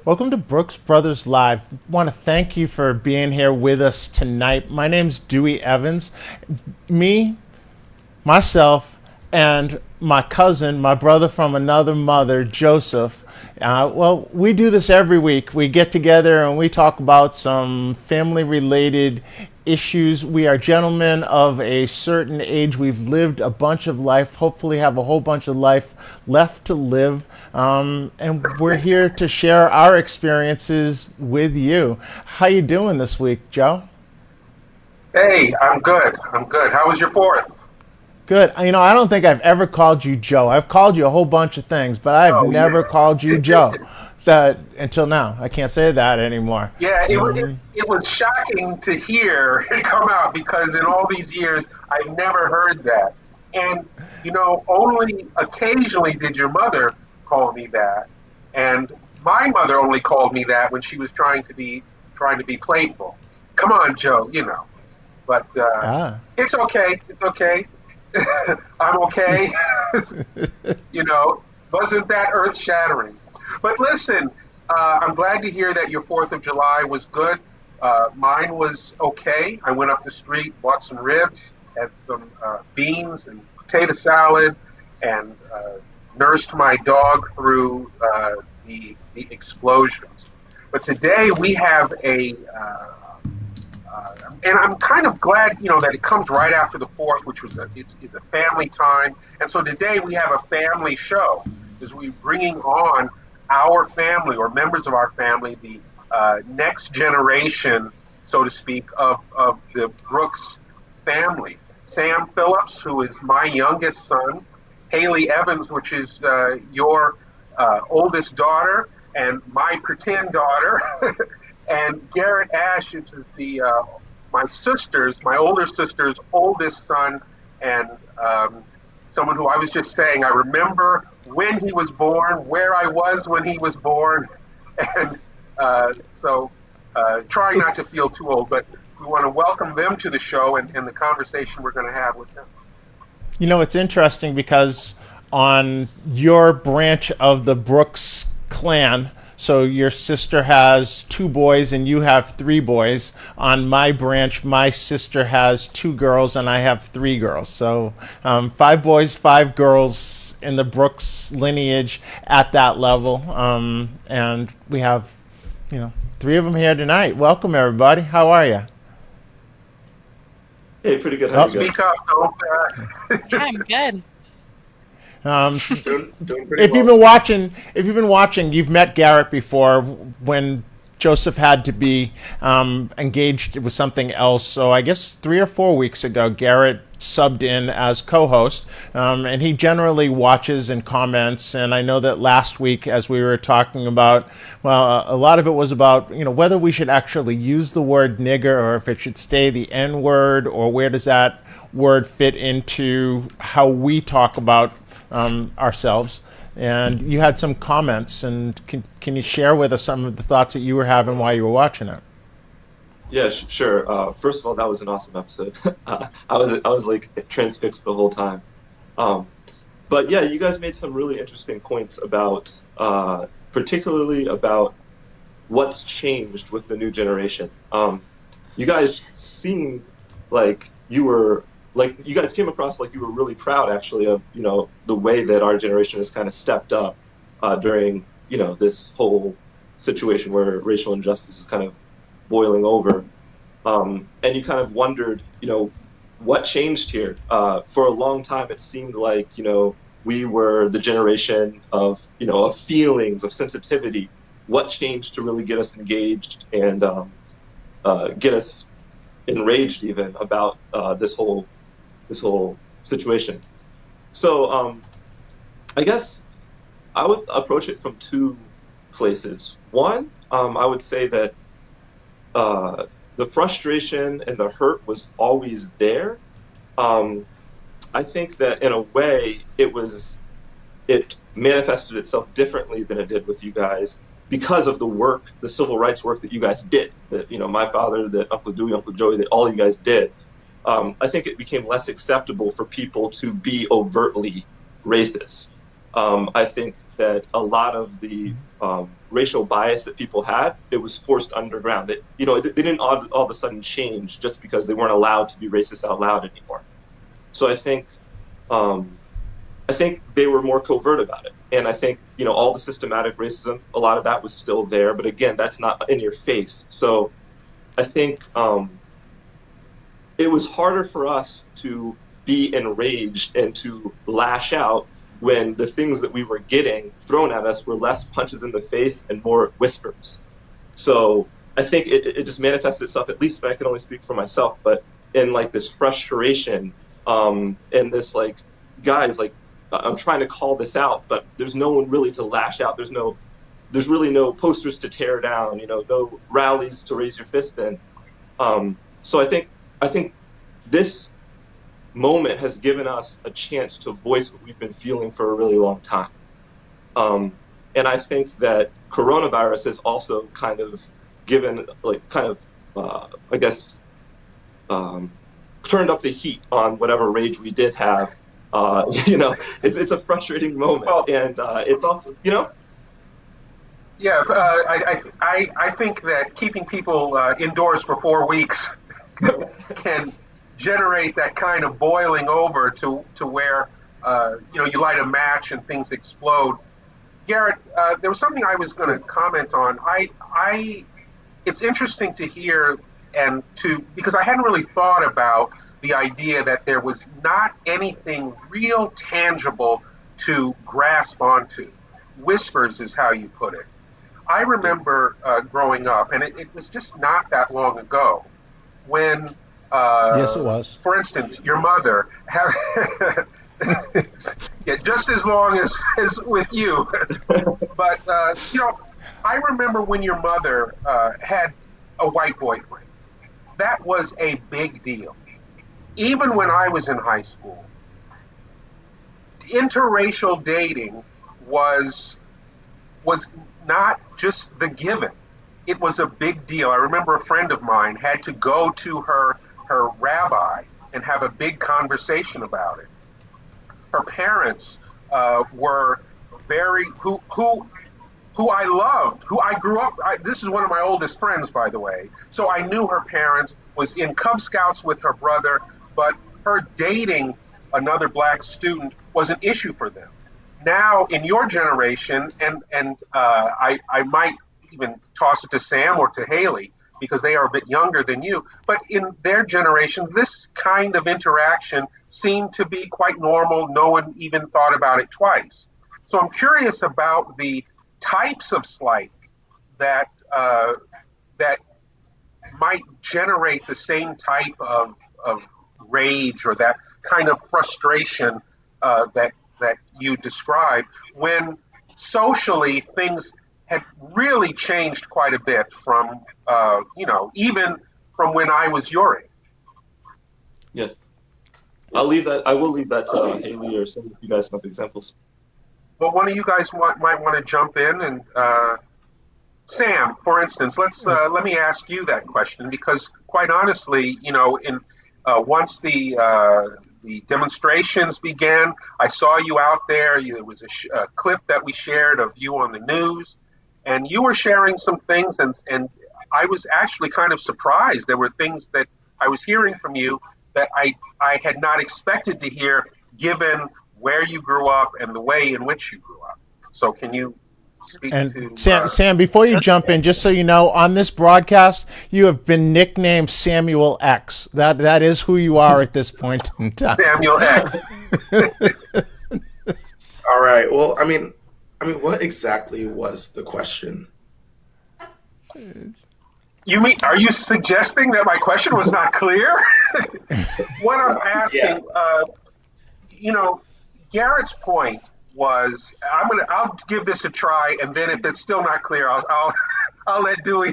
Welcome to Brooks Brothers Live. I want to thank you for being here with us tonight. My name's Dewey Evans. Myself, and my cousin, my brother from another mother, Joseph. We do this every week. We get together and we talk about some family-related issues. We are gentlemen of a certain age. We've lived a bunch of life, hopefully have a whole bunch of life left to live. And we're here to share our experiences with you. How you doing this week, Joe? Hey, I'm good. How was your fourth? Good. I don't think I've ever called you Joe. I've called you a whole bunch of things, but I've Oh, never yeah. called you Joe. That until now, I can't say that anymore. Yeah, it was shocking to hear it come out because in all these years, I've never heard that. And, only occasionally did your mother call me that. And my mother only called me that when she was trying to be playful. Come on, Joe, But Ah. it's okay. It's okay. I'm okay. Wasn't that earth shattering? But listen, I'm glad to hear that your 4th of July was good. Mine was okay. I went up the street, bought some ribs, had some beans and potato salad, and nursed my dog through the explosions. But today we have and I'm kind of glad, that it comes right after the 4th, which was is a family time. And so today we have a family show, as we're bringing on our family or members of our family, the next generation, so to speak, of the Brooks family. Sam Phillips, who is my youngest son, Haley Evans, which is your oldest daughter, and my pretend daughter, and Garrett Ash, which is my older sister's oldest son, and someone who I was just saying, I remember when he was born, where I was when he was born, and trying not to feel too old, but we want to welcome them to the show and the conversation we're going to have with them. It's interesting because on your branch of the Brooks clan, so your sister has 2 boys and you have 3 boys. On my branch, my sister has 2 girls and I have 3 girls. So 5 boys, 5 girls in the Brooks lineage at that level. And we have, 3 of them here tonight. Welcome, everybody. How are you? Hey, pretty good. How you guys? Speak up, don't. Yeah, I'm good. Doing pretty If well. you've been watching, you've met Garrett before when Joseph had to be engaged with something else. So I guess 3 or 4 weeks ago, Garrett subbed in as co-host, and he generally watches and comments. And I know that last week, as we were talking about, a lot of it was about whether we should actually use the word nigger or if it should stay the N word, or where does that word fit into how we talk about ourselves. And you had some comments, and can you share with us some of the thoughts that you were having while you were watching it? Yeah, sure. First of all, that was an awesome episode. I was like transfixed the whole time. But yeah, you guys made some really interesting points about, particularly about what's changed with the new generation. You guys seemed like you guys came across like you were really proud, actually, of the way that our generation has kind of stepped up during this whole situation where racial injustice is kind of boiling over, and you kind of wondered, what changed here. For a long time, it seemed like we were the generation of of feelings, of sensitivity. What changed to really get us engaged and get us enraged even about this whole situation? So I guess I would approach it from 2 places. One, I would say that the frustration and the hurt was always there. Um, I think that in a way it manifested itself differently than it did with you guys because of the work, the civil rights work that you guys did. That my father, that Uncle Dewey, Uncle Joey, that all you guys did. I think it became less acceptable for people to be overtly racist. I think that a lot of the racial bias that people had, it was forced underground. That they didn't all of a sudden change just because they weren't allowed to be racist out loud anymore. So I think they were more covert about it. And I think, all the systematic racism, a lot of that was still there. But again, that's not in your face. So I think it was harder for us to be enraged and to lash out when the things that we were getting thrown at us were less punches in the face and more whispers. So I think it just manifests itself, at least if I can only speak for myself, but in like this frustration, and this like, guys, like, I'm trying to call this out, but there's no one really to lash out. There's really no posters to tear down, no rallies to raise your fist in. So I think this moment has given us a chance to voice what we've been feeling for a really long time. And I think that coronavirus has also kind of given, I guess, turned up the heat on whatever rage we did have. It's a frustrating moment, Well, and it's also, Yeah, I think that keeping people indoors for 4 weeks can generate that kind of boiling over to where you light a match and things explode. Garrett, there was something I was going to comment on. It's interesting to hear because I hadn't really thought about the idea that there was not anything real tangible to grasp onto. Whispers is how you put it. I remember growing up, and it was just not that long ago, when, Yes, it was. for instance, your mother, yeah, just as long as with you, but, I remember when your mother had a white boyfriend. That was a big deal. Even when I was in high school, interracial dating was not just the given. It was a big deal. I remember a friend of mine had to go to her rabbi and have a big conversation about it. Her parents were very who I loved, who I grew up. This is one of my oldest friends, by the way. So I knew her parents, was in Cub Scouts with her brother, but her dating another black student was an issue for them. Now, in your generation, and I might even toss it to Sam or to Haley because they are a bit younger than you, but in their generation, this kind of interaction seemed to be quite normal. No one even thought about it twice. So I'm curious about the types of slights that might generate the same type of rage or that kind of frustration that you described when socially things had really changed quite a bit from even from when I was your age. Yeah. I will leave that to Haley or some of you guys have examples. Well, one of you guys might want to jump in, and Sam, for instance, let me ask you that question because, quite honestly, in once the demonstrations began, I saw you out there. There was a clip that we shared of you on the news, and you were sharing some things, and I was actually kind of surprised. There were things that I was hearing from you that I had not expected to hear, given where you grew up and the way in which you grew up. So can you speak to... Sam, before you jump in, just so you know, on this broadcast, you have been nicknamed Samuel X. That is who you are at this point in time. Samuel X. All right. Well, I mean, what exactly was the question? Are you suggesting that my question was not clear? What I'm asking, Garrett's point was I'll give this a try, and then if it's still not clear, I'll let Dewey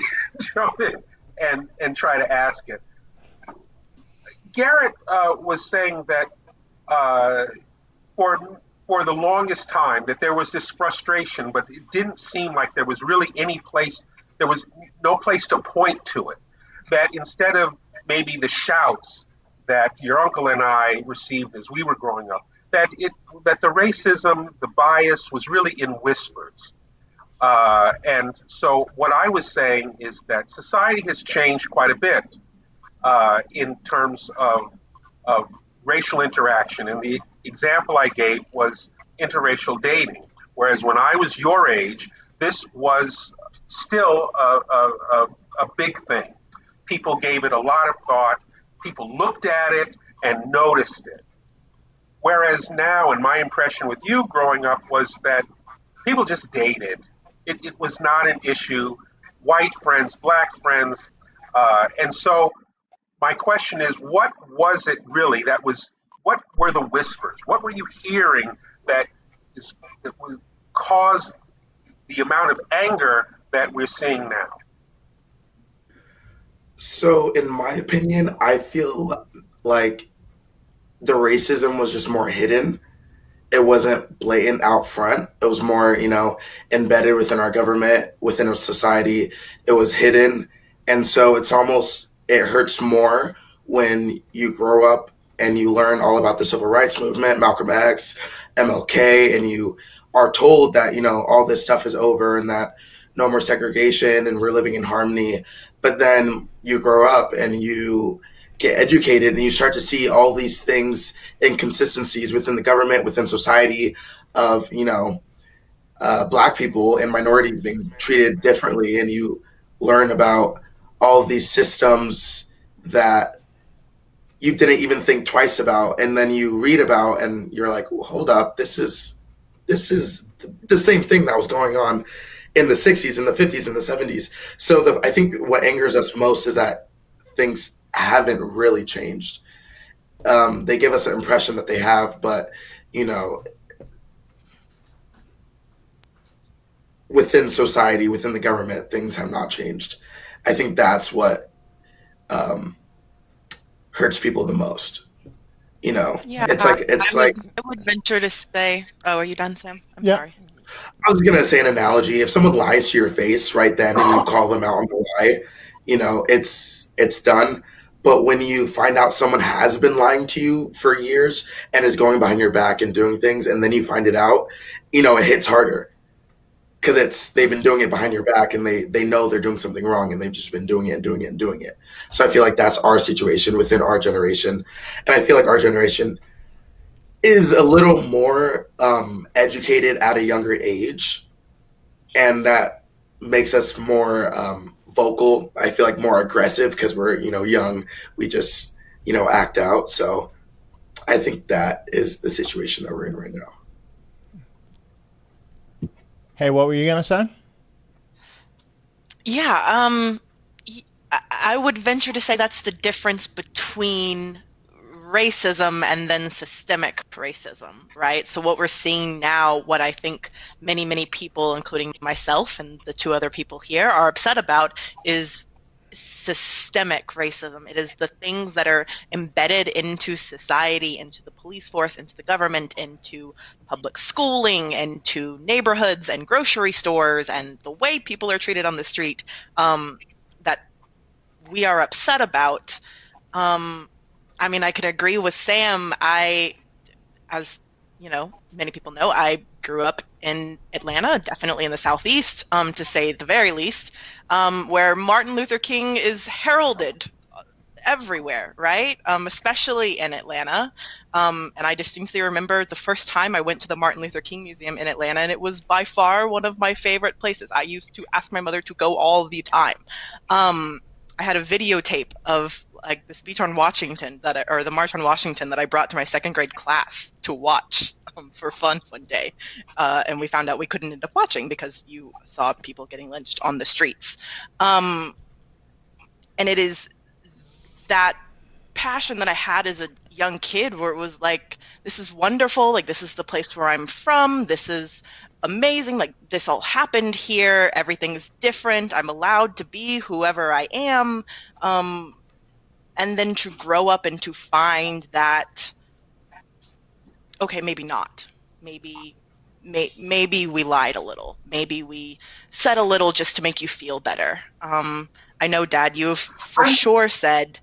jump in and try to ask it. Garrett was saying that for the longest time that there was this frustration, but it didn't seem like there was really any place. There was no place to point to it. That instead of maybe the shouts that your uncle and I received as we were growing up, that the racism, the bias was really in whispers. And so what I was saying is that society has changed quite a bit in terms of racial interaction. And the example I gave was interracial dating, whereas when I was your age, this was still a big thing. People gave it a lot of thought. People looked at it and noticed it. Whereas now, and my impression with you growing up was that people just dated. It was not an issue. White friends, black friends. And so my question is, what was it really what were the whispers? What were you hearing that would cause the amount of anger that we're seeing now? So, in my opinion, I feel like the racism was just more hidden. It wasn't blatant out front. It was more, embedded within our government, within our society. It was hidden. And so it hurts more when you grow up and you learn all about the civil rights movement, Malcolm X, MLK, and you are told that, all this stuff is over and that no more segregation and we're living in harmony. But then you grow up and you get educated and you start to see all these things, inconsistencies within the government, within society of, black people and minorities being treated differently. And you learn about all of these systems that you didn't even think twice about. And then you read about and you're like, well, hold up, this is the same thing that was going on in the 60s, in the 50s, in the 70s. So I think what angers us most is that things haven't really changed. They give us an impression that they have, but within society, within the government, things have not changed. I think that's what hurts people the most. Yeah, I would venture to say. Oh, are you done, Sam? I'm sorry. I was gonna say an analogy. If someone lies to your face right then and you call them out on the lie, it's done. But when you find out someone has been lying to you for years and is going behind your back and doing things, and then you find it out, it hits harder because they've been doing it behind your back and they know they're doing something wrong and they've just been doing it and doing it and doing it. So I feel like that's our situation within our generation, and I feel like our generation is a little more educated at a younger age, and that makes us more vocal. I feel like more aggressive because we're young. We just act out. So I think that is the situation that we're in right now. Hey, what were you gonna say? Yeah, I would venture to say that's the difference between racism and then systemic racism, right? So what we're seeing now, what I think many, many people, including myself and the two other people here, are upset about is systemic racism. It is the things that are embedded into society, into the police force, into the government, into public schooling, into neighborhoods and grocery stores, and the way people are treated on the street, that we are upset about. I could agree with Sam. As many people know, I grew up in Atlanta, definitely in the Southeast, to say the very least, where Martin Luther King is heralded everywhere, right? Especially in Atlanta. And I distinctly remember the first time I went to the Martin Luther King Museum in Atlanta, and it was by far one of my favorite places. I used to ask my mother to go all the time. I had a videotape of the speech on Washington the March on Washington that I brought to my second grade class to watch for fun one day, and we found out we couldn't end up watching because you saw people getting lynched on the streets. And it is that passion that I had as a young kid, where it was like, this is wonderful, like this is the place where I'm from, this is amazing, like this all happened here, everything's different, I'm allowed to be whoever I am, and then to grow up and to find that, okay, maybe not, maybe we lied a little, maybe we said a little just to make you feel better. I know, Dad, you've for sure said,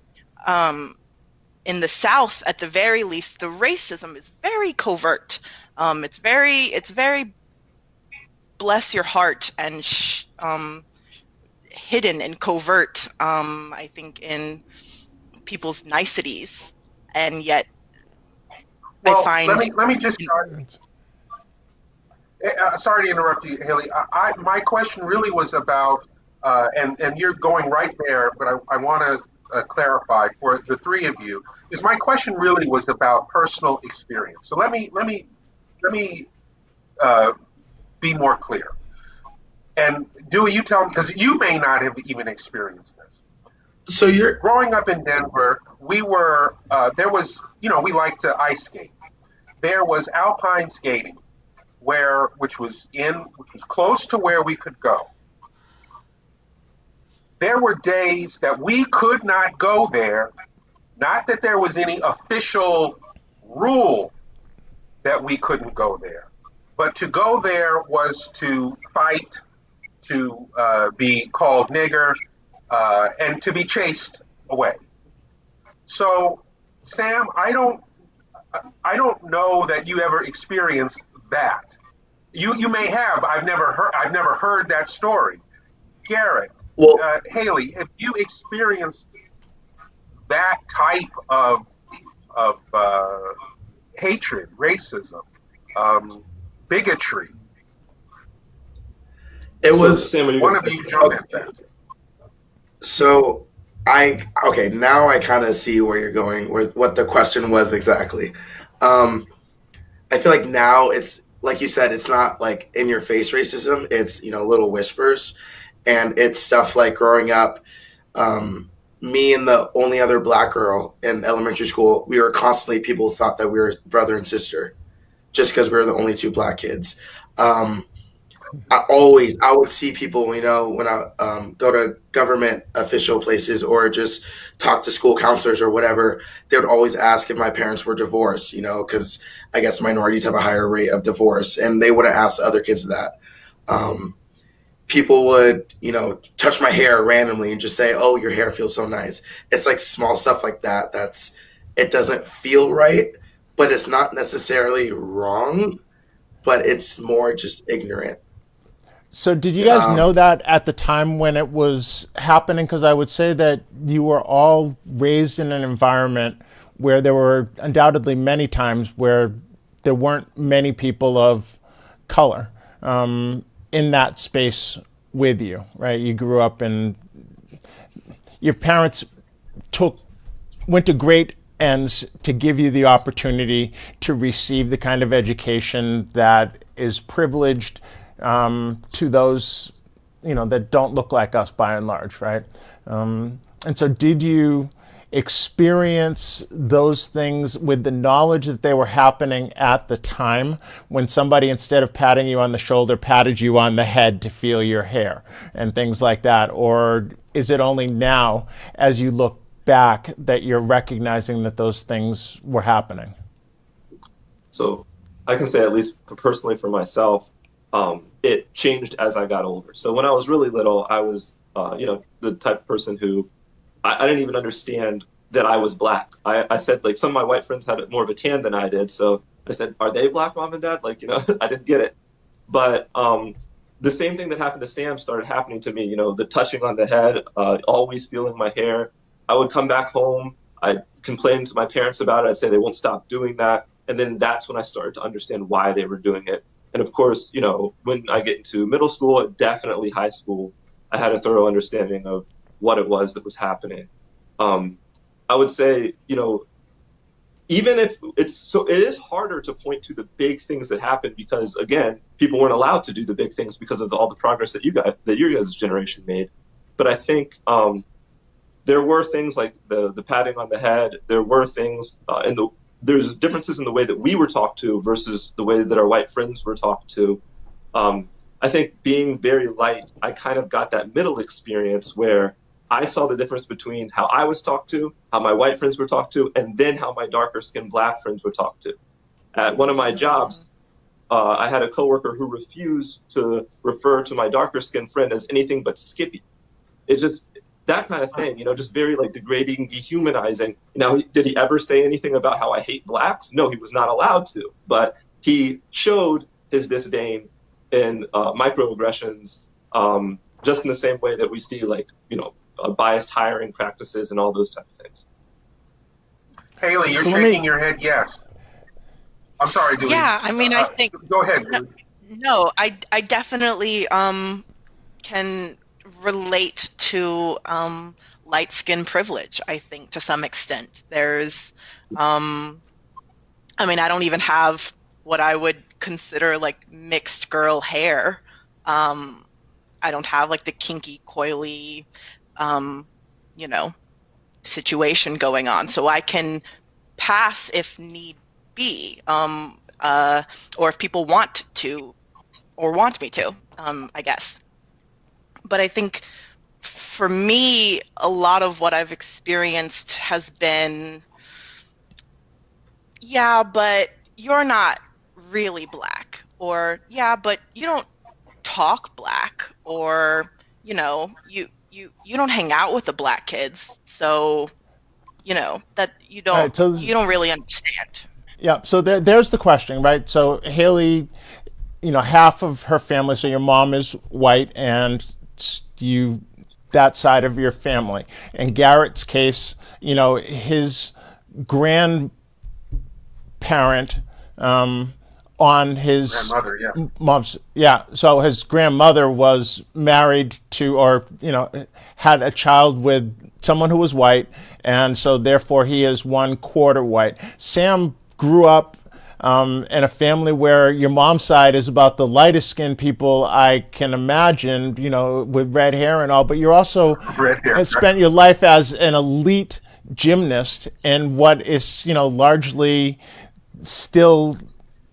in the South, at the very least, the racism is very covert. It's very bless your heart and hidden and covert. I think in people's niceties, and yet I find. Let me just. Sorry to interrupt you, Haley. My question really was about, and you're going right there, but I want to clarify for the three of you. Is my question really was about personal experience. So let me be more clear. And Dewey, you tell me, because you may not have even experienced this. So you're growing up in Denver. We were there was, we liked to ice skate. There was alpine skating, which was close to where we could go. There were days that we could not go there, not that there was any official rule that we couldn't go there, but to go there was to fight, to be called nigger, and to be chased away. So, Sam, I don't know that you ever experienced that. You may have. I've never heard that story. Garrett, Haley, have you experienced that type of hatred, racism, bigotry? It was Sam, one of you jump at that. So now I kind of see where you're going, what the question was exactly. I feel like now it's like you said, it's not like in your face racism. It's, little whispers, and it's stuff like growing up. Me and the only other black girl in elementary school, people thought that we were brother and sister just because we were the only two black kids. I would see people, when I go to government official places or just talk to school counselors or whatever, they would always ask if my parents were divorced, because I guess minorities have a higher rate of divorce, and they wouldn't ask the other kids that. People would, touch my hair randomly and just say, "Oh, your hair feels so nice." It's like small stuff like that. It doesn't feel right, but it's not necessarily wrong, but it's more just ignorant. So did you guys know that at the time when it was happening? Because I would say that you were all raised in an environment where there were undoubtedly many times where there weren't many people of color in that space with you, right? You grew up and your parents went to great ends to give you the opportunity to receive the kind of education that is privileged to those, that don't look like us by and large, right? And so did you experience those things with the knowledge that they were happening at the time, when somebody, instead of patting you on the shoulder, patted you on the head to feel your hair and things like that? Or is it only now, as you look back, that you're recognizing that those things were happening? So I can say, at least personally for myself, it changed as I got older. So when I was really little, I was, the type of person who I didn't even understand that I was black. I said, like, some of my white friends had more of a tan than I did. So I said, "Are they black, Mom and Dad?" I didn't get it. But the same thing that happened to Sam started happening to me, the touching on the head, always feeling my hair. I would come back home. I'd complain to my parents about it. I'd say they won't stop doing that. And then that's when I started to understand why they were doing it. And of course, when I get into middle school, definitely high school, I had a thorough understanding of what it was that was happening. I would say, even if it is harder to point to the big things that happened because, again, people weren't allowed to do the big things because of all the progress that your guys' generation made. But I think there were things like the patting on the head. There were things there's differences in the way that we were talked to versus the way that our white friends were talked to. I think being very light, I kind of got that middle experience where I saw the difference between how I was talked to, how my white friends were talked to, and then how my darker skinned black friends were talked to. At one of my jobs, I had a coworker who refused to refer to my darker skinned friend as anything but Skippy. It just that kind of thing, just very like degrading, dehumanizing. Now, did he ever say anything about how I hate blacks? No, he was not allowed to. But he showed his disdain in microaggressions, just in the same way that we see like biased hiring practices and all those type of things. Haley, you're shaking your head yes. I'm sorry, Dewey. Yeah, I mean, I think. Go ahead. No, I definitely can relate to light skin privilege. I think to some extent, there's. I mean, I don't even have what I would consider like mixed girl hair. I don't have like the kinky, coily, situation going on, so I can pass if need be, or if people want to or want me to, I guess. But I think for me, a lot of what I've experienced has been, yeah, but you're not really black, or yeah, but you don't talk black, or you don't hang out with the black kids, so that you don't Right, so you don't really understand. Yeah, so there's the question, right? So Haley, half of her family, so your mom is white and that side of your family. In Garrett's case, his grandparent on his grandmother, yeah. mom's, so his grandmother was married to, or had a child with someone who was white, and so therefore he is 1/4 white. Sam grew up in a family where your mom's side is about the lightest skinned people I can imagine, with red hair and all, but you're also spent your life as an elite gymnast in what is, largely still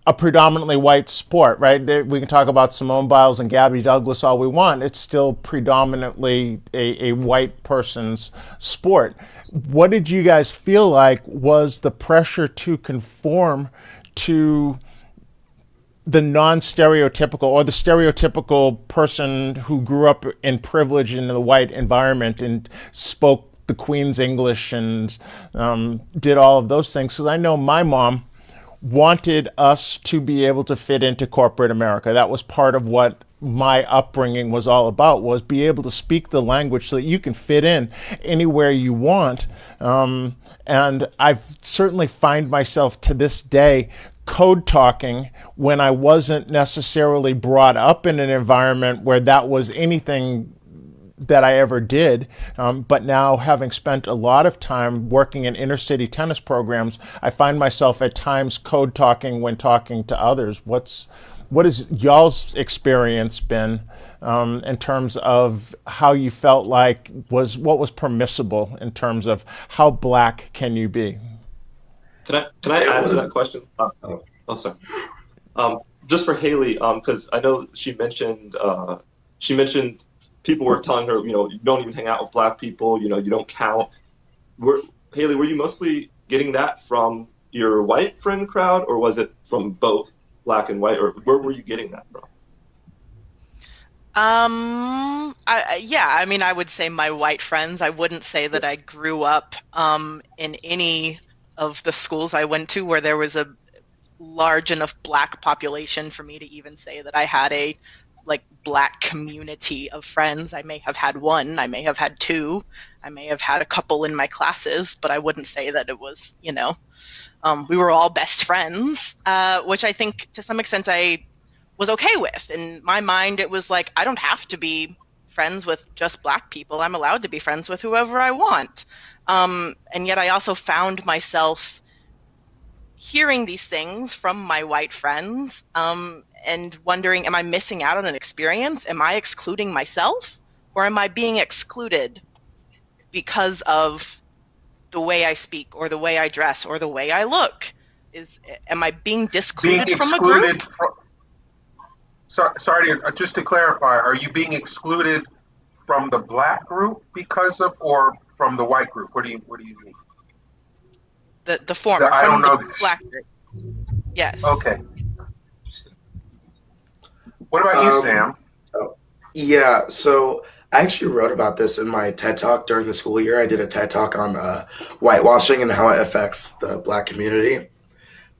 a predominantly white sport, right? We can talk about Simone Biles and Gabby Douglas all we want. It's still predominantly a white person's sport. What did you guys feel like was the pressure to conform to the non-stereotypical or the stereotypical person who grew up in privilege in the white environment and spoke the Queen's English and did all of those things? Because I know my mom wanted us to be able to fit into corporate America. That was part of what my upbringing was all about, was be able to speak the language so that you can fit in anywhere you want. And I've certainly find myself to this day code talking when I wasn't necessarily brought up in an environment where that was anything that I ever did. But now, having spent a lot of time working in inner city tennis programs, I find myself at times code talking when talking to others. What has y'all's experience been in terms of how you felt like what was permissible in terms of how black can you be? Can I add to that question? Sorry. Just for Haley, because I know she mentioned people were telling her, you don't even hang out with black people, you don't count. Haley, were you mostly getting that from your white friend crowd, or was it from both black and white, or where were you getting that from? I mean, I would say my white friends. I wouldn't say that I grew up in any of the schools I went to where there was a large enough black population for me to even say that I had a black community of friends. I may have had one, I may have had two, I may have had a couple in my classes, but I wouldn't say that it was, we were all best friends, which I think to some extent I was okay with. In my mind, it was like, I don't have to be friends with just black people. I'm allowed to be friends with whoever I want. And yet I also found myself hearing these things from my white friends, and wondering, am I missing out on an experience? Am I excluding myself, or am I being excluded? because of the way I speak or the way I dress or the way I look? Am I being discluded Being from a group? excluded from, sorry, just to clarify, are you being excluded from the black group because of, or from the white group? What do you mean? The former, I from don't the know. black group. Yes. Okay. What about you, Um, Sam? Yeah, so I actually wrote about this in my TED Talk during the school year. I did a TED Talk on whitewashing and how it affects the black community.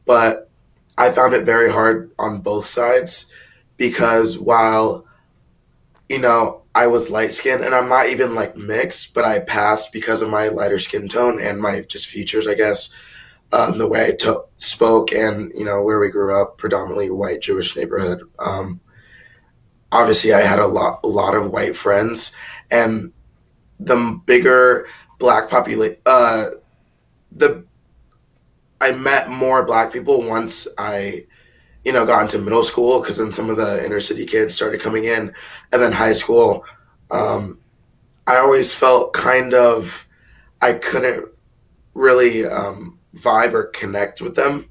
But I found it very hard on both sides because while, I was light skinned and I'm not even like mixed, but I passed because of my lighter skin tone and my just features, I guess, the way I spoke and, where we grew up, predominantly white Jewish neighborhood. Obviously I had a lot of white friends, and the bigger black population, the I met more black people once I got into middle school, because then some of the inner city kids started coming in, and then high school. Um, I always felt kind of I couldn't really vibe or connect with them,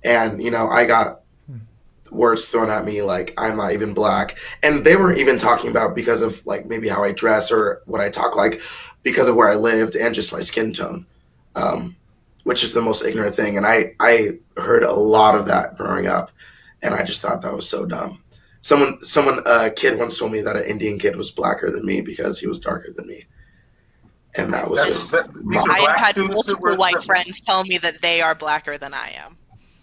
and I got words thrown at me like I'm not even black, and they were even talking about because of like maybe how I dress or what I talk like, because of where I lived and just my skin tone, um, which is the most ignorant thing. And I heard a lot of that growing up, and I just thought that was so dumb. A kid once told me that an Indian kid was blacker than me because he was darker than me, and that was just These are I have black had students that multiple white friends tell me that they are blacker than I am.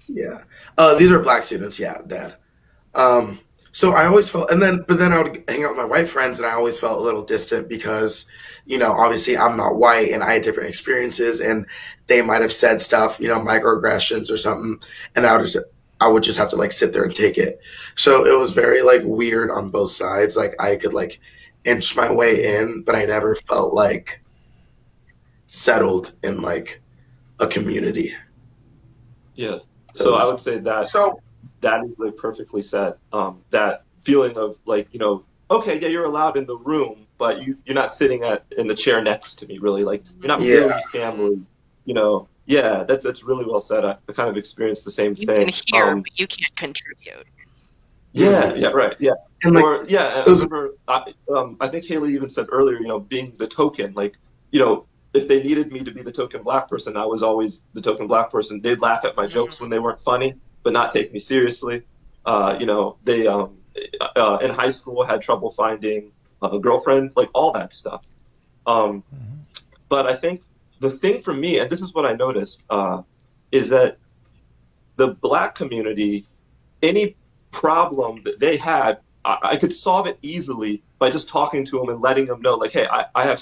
yeah. These are black students, yeah, Dad. So I always felt, but then I would hang out with my white friends, and I always felt a little distant because, obviously I'm not white, and I had different experiences, and they might have said stuff, microaggressions or something, and I would just have to like sit there and take it. So it was very like weird on both sides. Like I could like inch my way in, but I never felt like settled in like a community. Yeah. So I would say So that is like perfectly said. That feeling of like, okay, yeah, you're allowed in the room, but you're not sitting in the chair next to me, really. Like you're not Yeah. really family, Yeah, that's really well said. I kind of experienced the same You can thing. hear, but you can't contribute. Yeah, right, yeah. And like Or yeah, I it was, remember. I think Haley even said earlier, being the token. Like, if they needed me to be the token black person, I was always the token black person. They'd laugh at my jokes when they weren't funny, but not take me seriously. They in high school had trouble finding a girlfriend, like all that stuff. Um, but I think the thing for me, and this is what I noticed, is that the black community, any problem that they had, I could solve it easily by just talking to them and letting them know, like, hey, I have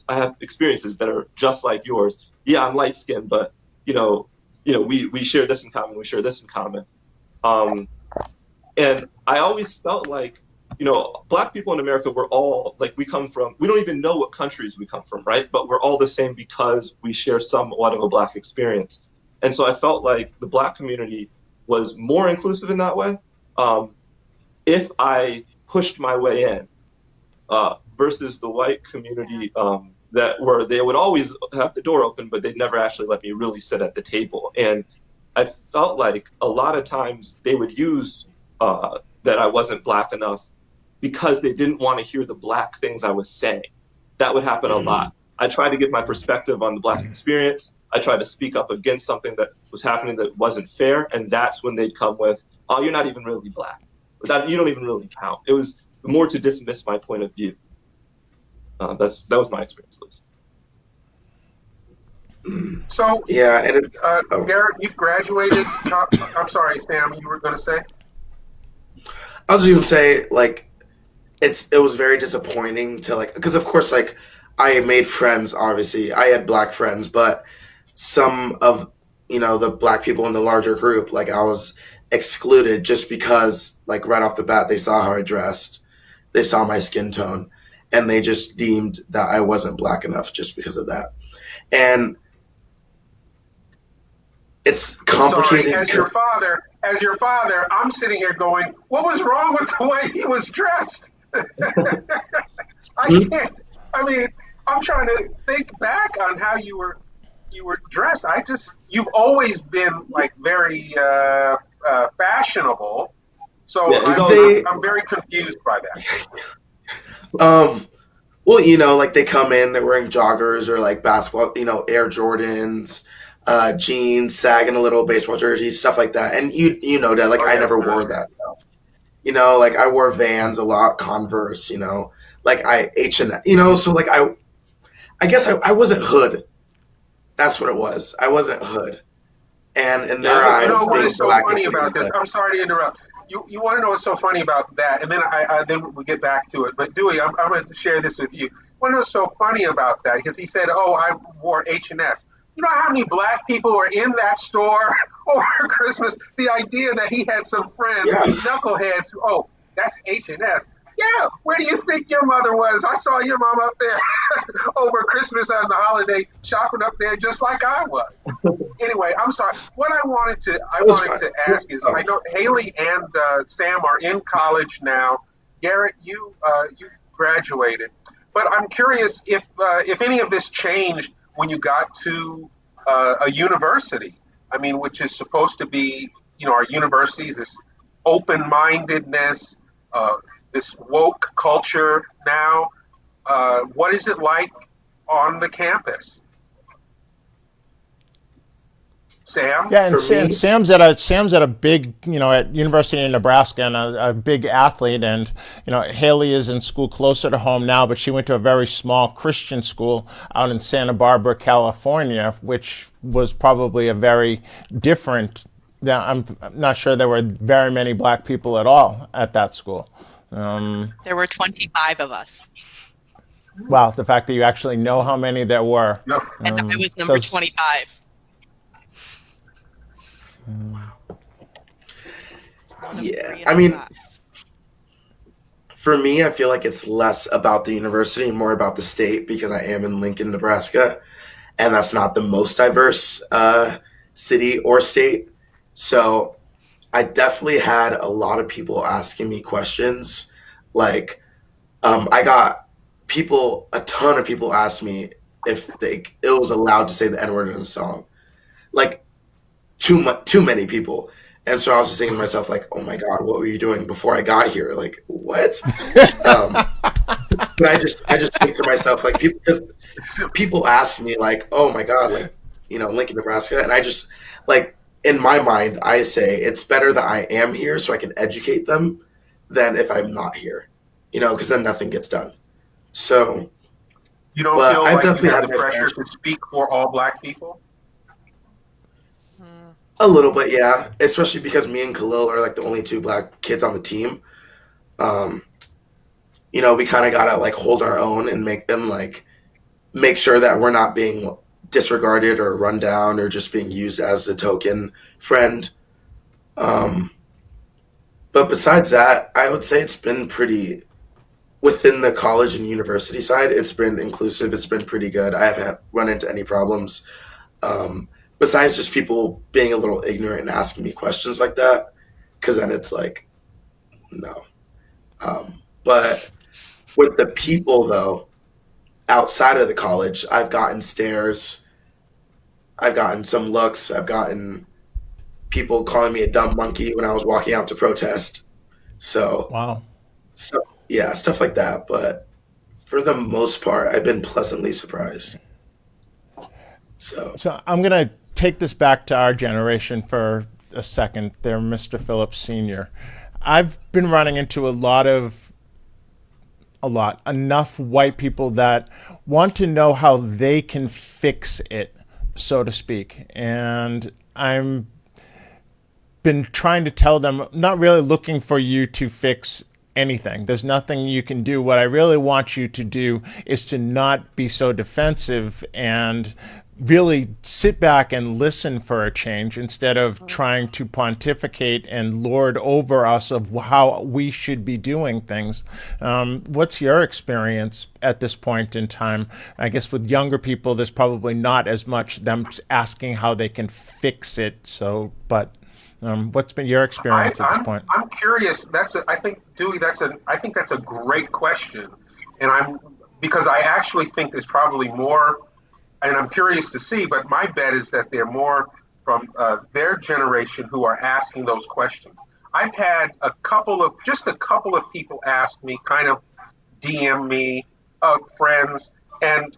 I have experiences that are just like yours. Yeah, I'm light skinned, but we share this in common. We share this in common. And I always felt like, black people in America, we're all like, we don't even know what countries we come from, right? But we're all the same because we share somewhat of a black experience. And so I felt like the black community was more inclusive in that way. If I pushed my way in, versus the white community, they would always have the door open, but they'd never actually let me really sit at the table. And I felt like a lot of times they would use that I wasn't black enough because they didn't want to hear the black things I was saying. That would happen a lot. I tried to give my perspective on the black experience. I tried to speak up against something that was happening that wasn't fair, and that's when they'd come with, "Oh, you're not even really black. You don't even really count." It was more to dismiss my point of view. That was my experience, Liz. So yeah, and Garrett, you've graduated. I'm sorry, Sam, you were going to say? I was just gonna say like it was very disappointing to like, because of course like I made friends. Obviously, I had black friends, but some of the black people in the larger group, like I was excluded just because like right off the bat they saw how I dressed, they saw my skin tone, and they just deemed that I wasn't black enough just because of that. And it's complicated. Sorry, as your father, I'm sitting here going, what was wrong with the way he was dressed? I can't. I mean, I'm trying to think back on how you were dressed. You've always been like very fashionable. So Yeah, he's always. I'm very confused by that. Um, well, like they come in, they're wearing joggers or like basketball, Air Jordans, jeans, sagging a little, baseball jerseys, stuff like that. And you know that, like Oh I yeah, never wore that stuff. Like I wore Vans a lot, Converse, like I H&M, so like I guess I wasn't hood. That's what it was. I wasn't hood. And in their You eyes, know what being is so black funny and being about this? hood. I'm sorry to interrupt. You want to know what's so funny about that, and then then we get back to it. But Dewey, I'm going to share this with you. Want to know what's so funny about that? Because he said, "Oh, I wore H&S." You know how many black people were in that store over Christmas? The idea that he had some friends, Yeah. knuckleheads, who, oh, that's H&S. Yeah, where do you think your mother was? I saw your mom up there over Christmas and the holiday shopping up there just like I was. Anyway, I'm sorry. What I It was wanted fun. to ask is, I know Haley and Sam are in college now. Garrett, you graduated, but I'm curious if any of this changed when you got to a university. I mean, which is supposed to be, our universities, this open-mindedness, this woke culture now. What is it like on the campus? Sam? Yeah, and, For and me, Sam's at a big, at University of Nebraska, and a big athlete. And Haley is in school closer to home now, but she went to a very small Christian school out in Santa Barbara, California, which was probably a very different. Now, I'm not sure there were very many black people at all at that school. There were 25 of us, Wow, the fact that you actually know how many there were. No. and I was So number 25. One of yeah. three in I our mean, class. for me, I feel like it's less about the university and more about the state because I am in Lincoln, Nebraska, and that's not the most diverse city or state. So I definitely had a lot of people asking me questions. Like, I got a ton of people asked me if it was allowed to say the N word in a song. Like, too many people. And so I was just thinking to myself, like, oh my God, what were you doing before I got here? Like, what? Um, but I just think to myself, like, because people ask me, like, oh my God, like, Lincoln, Nebraska. And I just, like, in my mind, I say it's better that I am here so I can educate them than if I'm not here, because then nothing gets done. So, You don't but feel I've like you definitely have had the my fair pressure to speak for all black people? Hmm. a little bit, yeah. Especially because me and Khalil are like the only two black kids on the team. Um, we kind of gotta like hold our own and make them like make sure that we're not being disregarded or run down or just being used as a token friend. Um, but besides that, I would say it's been pretty within the college and university side. It's been inclusive. It's been pretty good. I haven't run into any problems. Besides just people being a little ignorant and asking me questions like that, because then it's like, no. But with the people, though, outside of the college, I've gotten stares, I've gotten some looks, I've gotten people calling me a dumb monkey when I was walking out to protest. So, Wow. so yeah, stuff like that. But for the most part, I've been pleasantly surprised. So, So I'm going to take this back to our generation for a second there, Mr. Phillips Sr. I've been running into enough white people that want to know how they can fix it, so to speak. And I'm been trying to tell them, not really looking for you to fix anything. There's nothing you can do. What I really want you to do is to not be so defensive and really sit back and listen for a change instead of trying to pontificate and lord over us of how we should be doing things. What's your experience at this point in time? I guess with younger people, there's probably not as much them asking how they can fix it. So, but what's been your experience at this point? I'm curious. I think Dewey. I think that's a great question, and because I actually think there's probably more, and I'm curious to see, but my bet is that they're more from their generation who are asking those questions. I've had just a couple of people ask me, kind of DM me, friends, and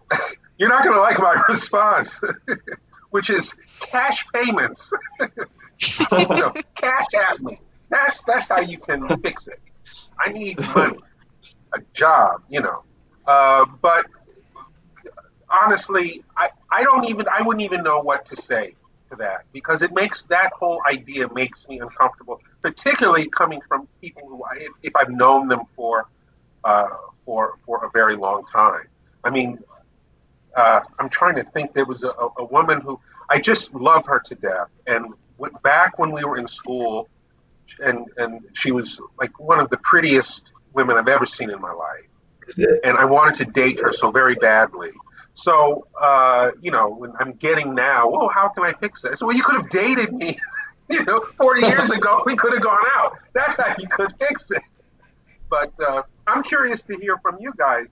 you're not going to like my response, which is cash payments. Cash at me. That's how you can fix it. I need money, a job, But honestly, I wouldn't even know what to say to that, because that whole idea makes me uncomfortable, particularly coming from people who, if I've known them for a very long time. I mean, I'm trying to think. There was a woman who I just love her to death, and back when we were in school, and she was like one of the prettiest women I've ever seen in my life, and I wanted to date her so very badly. So, when I'm getting now, well, how can I fix this? Well, you could have dated me, 40 years ago. We could have gone out. That's how you could fix it. But I'm curious to hear from you guys.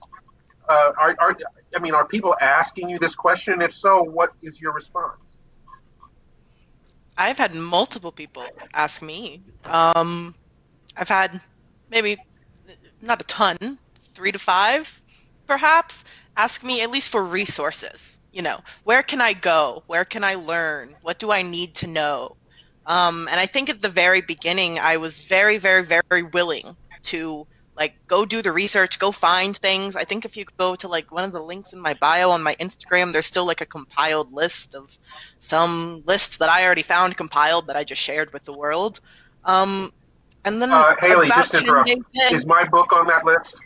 Are people asking you this question? If so, what is your response? I've had multiple people ask me. I've had maybe not a ton, 3 to 5, perhaps, ask me at least for resources. Where can I go? Where can I learn? What do I need to know? And I think at the very beginning, I was very, very, very willing to go do the research, go find things. I think if you go to one of the links in my bio on my Instagram, there's still a compiled list of some lists that I already found compiled that I just shared with the world. And then Haley, just to interrupt. Is my book on that list?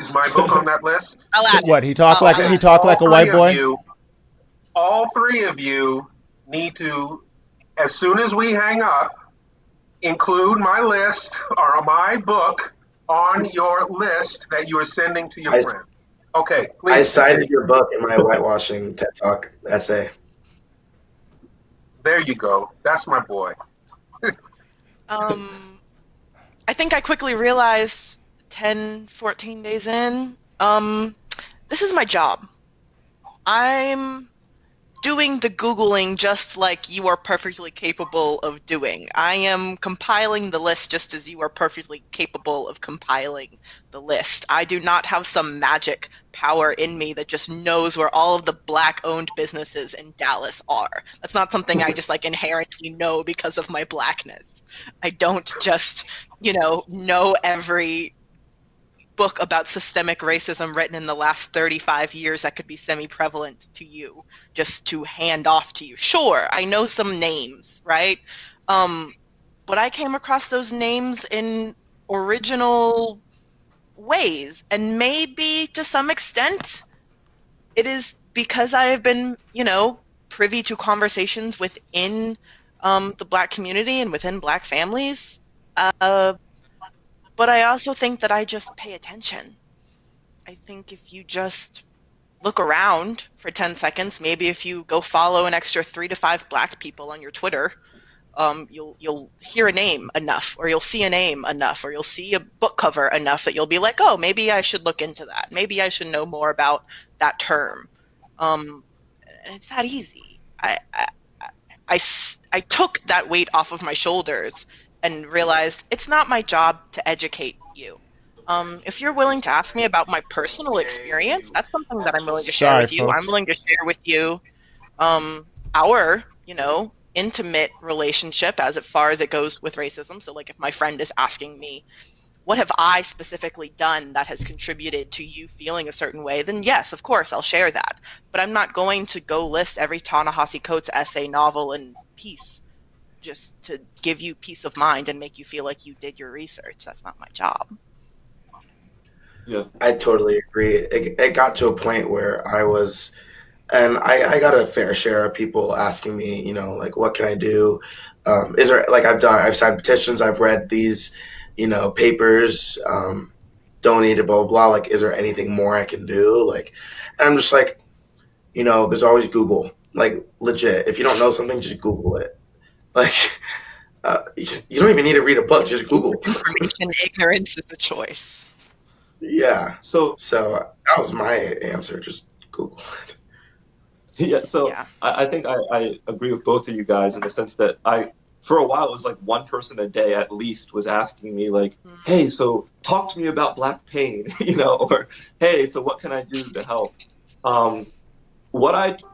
Is my book on that list? I'll add What, it. he talked like a white boy? All three of you need to, as soon as we hang up, include my list or my book on your list that you are sending to your friends. Okay, please. I cited your book in my whitewashing TED Talk essay. There you go. That's my boy. I think I quickly realized 10, 14 days in, this is my job. I'm doing the Googling just like you are perfectly capable of doing. I am compiling the list just as you are perfectly capable of compiling the list. I do not have some magic power in me that just knows where all of the black-owned businesses in Dallas are. That's not something I just inherently know because of my blackness. I don't just, know every book about systemic racism written in the last 35 years that could be semi-prevalent to you just to hand off to you. Sure, I know some names, right? But I came across those names in original ways, and maybe to some extent it is because I have been, privy to conversations within the Black community and within Black families. But I also think that I just pay attention. I think if you just look around for 10 seconds, maybe if you go follow an extra 3 to 5 Black people on your Twitter, you'll hear a name enough, or you'll see a name enough, or you'll see a book cover enough that you'll be like, oh, maybe I should look into that. Maybe I should know more about that term. It's that easy. I took that weight off of my shoulders and realized it's not my job to educate you. If you're willing to ask me about my personal experience, that's something that I'm willing to share with you. Folks. I'm willing to share with you our, intimate relationship as far as it goes with racism. So if my friend is asking me, what have I specifically done that has contributed to you feeling a certain way, then yes, of course, I'll share that. But I'm not going to go list every Ta-Nehisi Coates essay, novel, and piece just to give you peace of mind and make you feel like you did your research. That's not my job. Yeah. I totally agree. It got to a point where I was, and I got a fair share of people asking me, what can I do? Is there, I've signed petitions, I've read these, papers, donated, blah, blah, blah. Is there anything more I can do? And I'm just there's always Google. Legit. If you don't know something, just Google it. You don't even need to read a book, just Google. Information ignorance is a choice. Yeah. So So that was my answer. Just Google it. yeah, so Yeah. I think I agree with both of you guys in the sense that for a while, it was like one person a day at least was asking me, like, Mm. hey, so talk to me about black pain, or hey, so what can I do to help? Um,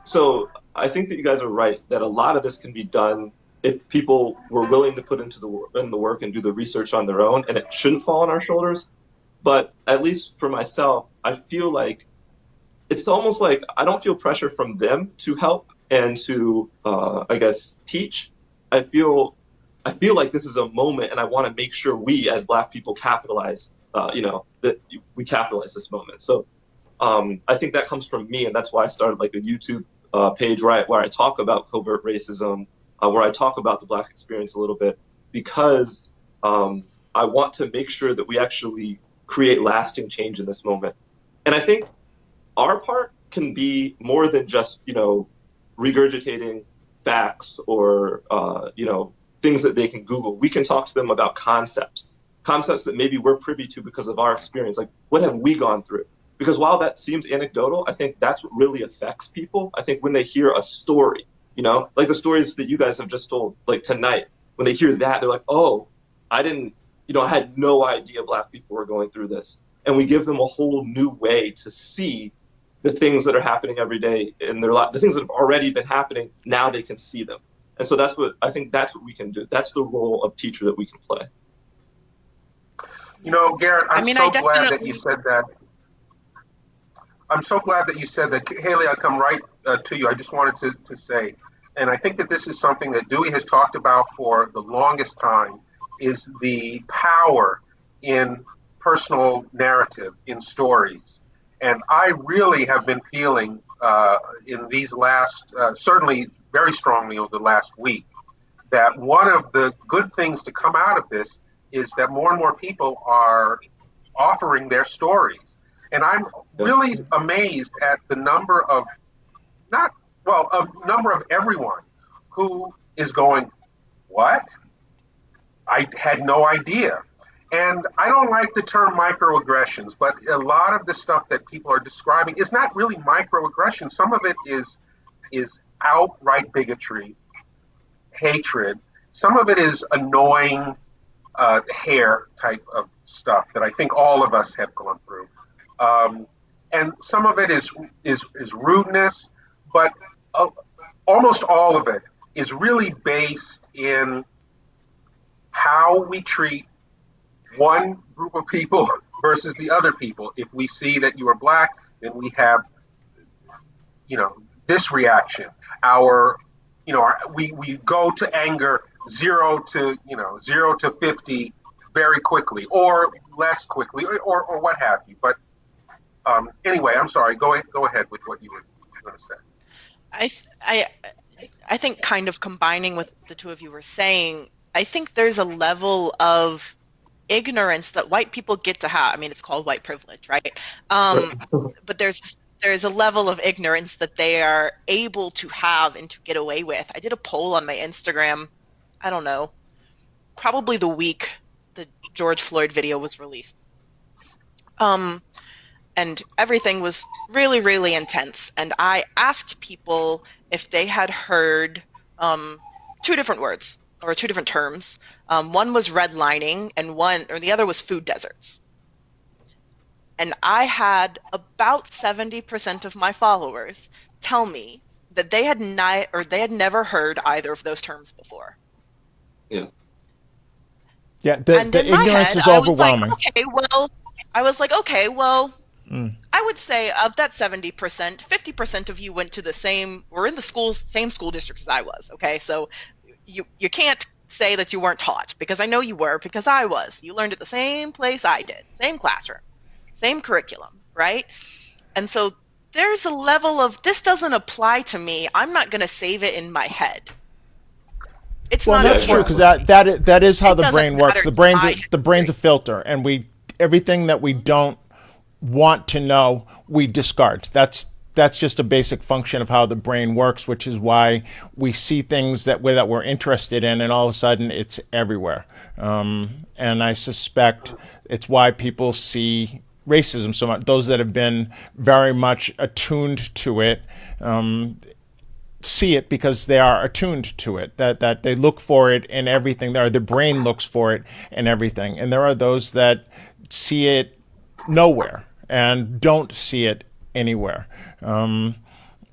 so I think that you guys are right that a lot of this can be done if people were willing to put in the work and do the research on their own, and it shouldn't fall on our shoulders. But at least for myself, I feel like it's almost like I don't feel pressure from them to help and to I guess teach. I feel I feel like this is a moment, and I want to make sure we as Black people capitalize. That we capitalize this moment. So I think that comes from me, and that's why I started like a YouTube page where I talk about covert racism, where I talk about the Black experience a little bit, because I want to make sure that we actually create lasting change in this moment. And I think our part can be more than just regurgitating facts or things that they can Google. We can talk to them about concepts that maybe we're privy to because of our experience. Like, what have we gone through? Because while that seems anecdotal, I think that's what really affects people. I think when they hear a story, like the stories that you guys have just told, like tonight, when they hear that, they're like, oh, I didn't, I had no idea Black people were going through this. And we give them a whole new way to see the things that are happening every day in their life, the things that have already been happening, now they can see them. And so that's what we can do. That's the role of teacher that we can play. Garrett, I I'm mean, I so glad that you definitely. said that. I'm so glad that you said that. Haley, I come right to you. I just wanted to say, and I think that this is something that Dewey has talked about for the longest time, is the power in personal narrative, in stories. And I really have been feeling in these last, certainly very strongly over the last week, that one of the good things to come out of this is that more and more people are offering their stories. And I'm Yeah. really amazed at the number of not well, a number of everyone who is going, what? I had no idea. And I don't like the term microaggressions, but a lot of the stuff that people are describing is not really microaggressions. Some of it is outright bigotry, hatred. Some of it is annoying hair type of stuff that I think all of us have gone through. Um, and some of it is rudeness, but uh, almost all of it is really based in how we treat one group of people versus the other people. If we see that you are black, then we have you know this reaction. Our we go to anger 0 to 50 very quickly, or less quickly, or what have you. But anyway, I'm sorry. Go ahead with what you were going to say. I th- I think kind of combining what the two of you were saying, I think there's a level of ignorance that white people get to have. I mean, it's called white privilege, right? Um, but there's a level of ignorance that they are able to have and to get away with. I did a poll on my Instagram, I don't know, probably the week the George Floyd video was released. Um, and everything was really, really intense. And I asked people if they had heard two different words or two different terms. One was redlining, and the other was food deserts. And I had about 70% of my followers tell me that they had never heard either of those terms before. Yeah. Yeah, And the in my ignorance head, is I was like, overwhelming. okay, well, I would say of that 70%, 50% of you were in the same school district as I was. Okay, so you can't say that you weren't taught, because I know you were, because I was. You learned at the same place I did, same classroom, same curriculum, right? And so there's a level of, this doesn't apply to me. I'm not going to save it in my head. It's Well, not Yeah, that's true because important. exactly. that is how It the doesn't brain works. matter to my The brain's a history. filter, and we everything that we don't want to know we discard. That's just a basic function of how the brain works, which is why we see things that we're interested in, and all of a sudden it's everywhere. And I suspect it's why people see racism so much. Those that have been very much attuned to it see it because they are attuned to it. That they look for it in everything. Their brain looks for it in everything. And there are those that see it nowhere and don't see it anywhere.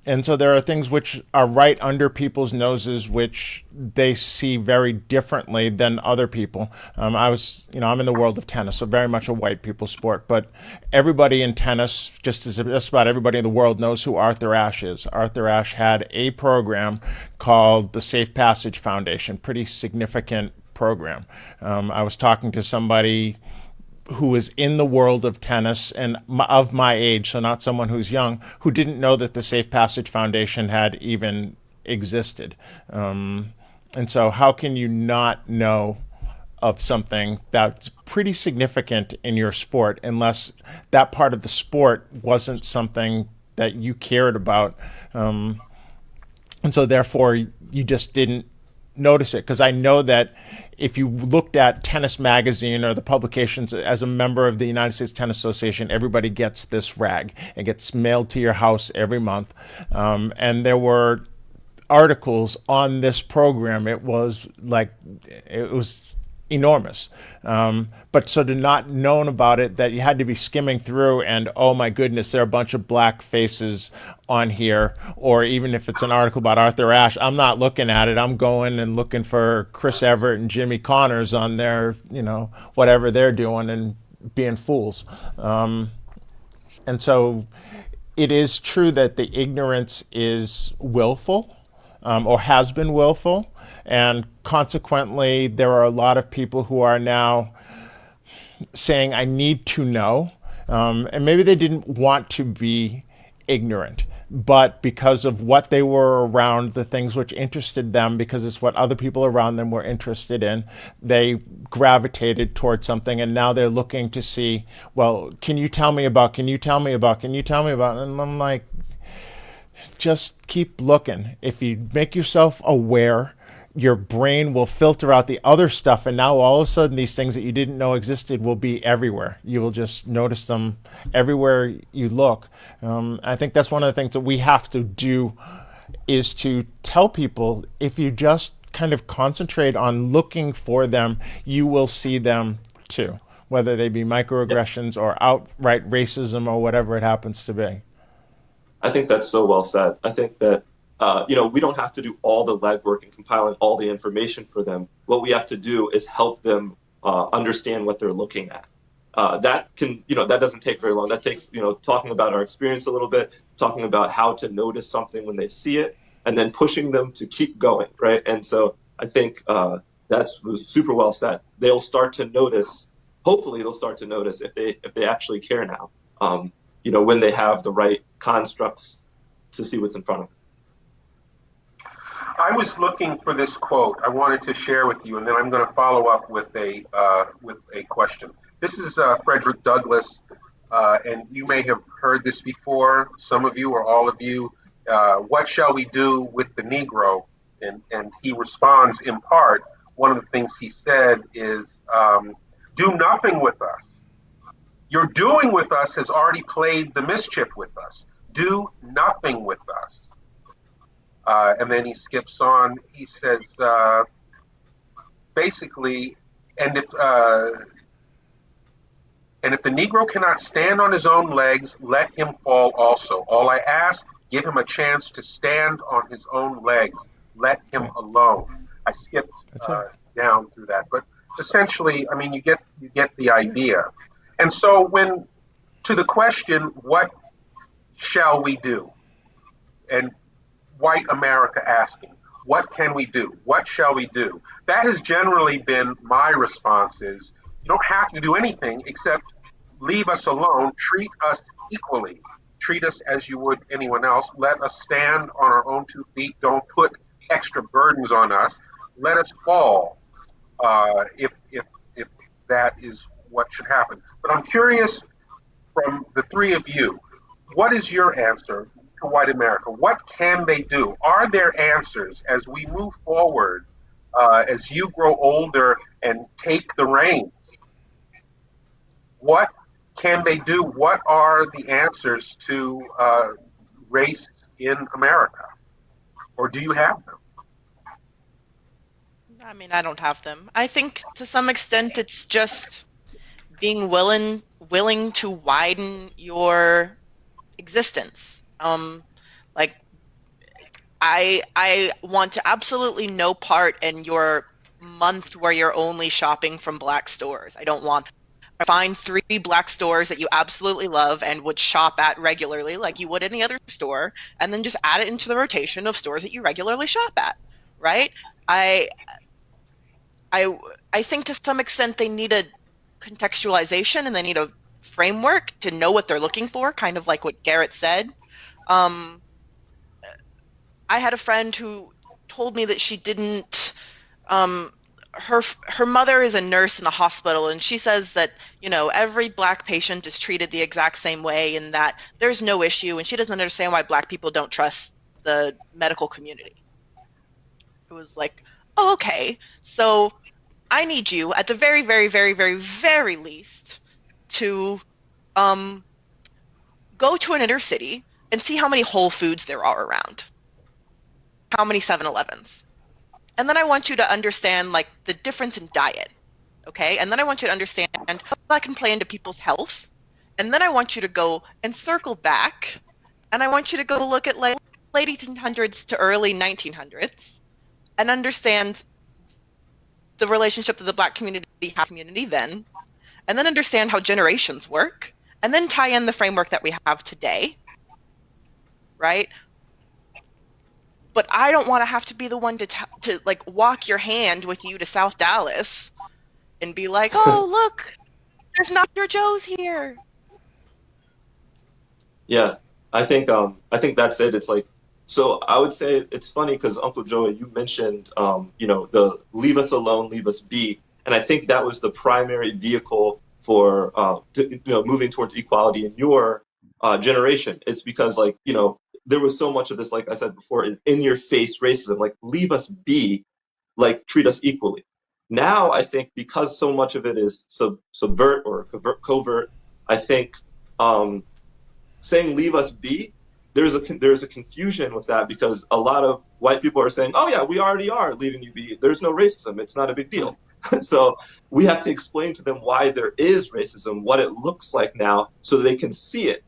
And so there are things which are right under people's noses, which they see very differently than other people. I'm in the world of tennis, so very much a white people sport. But everybody in tennis, just about everybody in the world, knows who Arthur Ashe is. Arthur Ashe had a program called the Safe Passage Foundation, pretty significant program. I was talking to somebody who is in the world of tennis and of my age, so not someone who's young, who didn't know that the Safe Passage Foundation had even existed. And so how can you not know of something that's pretty significant in your sport unless that part of the sport wasn't something that you cared about? And so therefore you just didn't notice it. Because I know that if you looked at Tennis Magazine or the publications, as a member of the United States Tennis Association, everybody gets this rag. It gets mailed to your house every month. And there were articles on this program. It was enormous. But so to not known about it, that you had to be skimming through and, oh my goodness, there are a bunch of black faces on here. Or even if it's an article about Arthur Ashe, I'm not looking at it. I'm going and looking for Chris Evert and Jimmy Connors on their, whatever they're doing and being fools. And so it is true that the ignorance is willful. Or has been willful, and consequently, there are a lot of people who are now saying, I need to know, and maybe they didn't want to be ignorant, but because of what they were around, the things which interested them, because it's what other people around them were interested in, they gravitated towards something, and now they're looking to see, well, can you tell me about, and I'm like, just keep looking. If you make yourself aware, your brain will filter out the other stuff, and now all of a sudden these things that you didn't know existed will be everywhere. You will just notice them everywhere you look. I think that's one of the things that we have to do, is to tell people, if you just kind of concentrate on looking for them, you will see them too, whether they be microaggressions or outright racism or whatever it happens to be. I think that's so well said. I think that, we don't have to do all the legwork and compiling all the information for them. What we have to do is help them understand what they're looking at. That doesn't take very long. That takes, talking about our experience a little bit, talking about how to notice something when they see it, and then pushing them to keep going, right? And so I think that was super well said. They'll start to notice, hopefully they'll start to notice if they actually care now. When they have the right constructs to see what's in front of them. I was looking for this quote I wanted to share with you, and then I'm going to follow up with a question. This is Frederick Douglass, and you may have heard this before, some of you or all of you. What shall we do with the Negro? And he responds in part, one of the things he said is, do nothing with us. Your doing with us has already played the mischief with us. Do nothing with us. And then he skips on. He says, basically, and if the Negro cannot stand on his own legs, let him fall also. All I ask, give him a chance to stand on his own legs. Let him alone. I skipped down through that, but essentially, I mean, you get the idea. And so to the question, what shall we do? And white America asking, what can we do? What shall we do? That has generally been my response is, you don't have to do anything except leave us alone, treat us equally, treat us as you would anyone else, let us stand on our own 2 feet, don't put extra burdens on us, let us fall if that is what should happen. But I'm curious, from the three of you, what is your answer to white America? What can they do? Are there answers as we move forward, as you grow older and take the reins? What can they do? What are the answers to race in America? Or do you have them? I mean, I don't have them. I think to some extent it's just being willing to widen your existence. Like I want to absolutely no part in your month where you're only shopping from black stores. I don't want find 3 black stores that you absolutely love and would shop at regularly like you would any other store, and then just add it into the rotation of stores that you regularly shop at, right? I I I think to some extent they need a contextualization and they need a framework to know what they're looking for, kind of like what Garrett said. Um, I had a friend who told me that she didn't. Her mother is a nurse in a hospital, and she says that every black patient is treated the exact same way, and that there's no issue, and she doesn't understand why black people don't trust the medical community. It was like, oh, okay, so I need you at the very, very, very, very, very least to go to an inner city and see how many Whole Foods there are around, how many 7-Elevens. And then I want you to understand like the difference in diet, okay? And then I want you to understand how that can play into people's health. And then I want you to go and circle back, and I want you to go look at late 1800s to early 1900s and understand the relationship that the black community had community then, and then understand how generations work, and then tie in the framework that we have today, right? But I don't want to have to be the one to like walk your hand with you to South Dallas and be like, oh, look, there's Dr. Joe's here. Yeah, I think that's it. It's like, so I would say it's funny because Uncle Joey, you mentioned the leave us alone, leave us be, and I think that was the primary vehicle for moving towards equality in your generation. It's because there was so much of this, like I said before, in your face racism, like leave us be, like treat us equally. Now I think because so much of it is subvert or covert, I think saying leave us be, there's a confusion with that because a lot of white people are saying, oh yeah, we already are leaving you be. There's no racism. It's not a big deal. So we have to explain to them why there is racism, what it looks like now, so they can see it,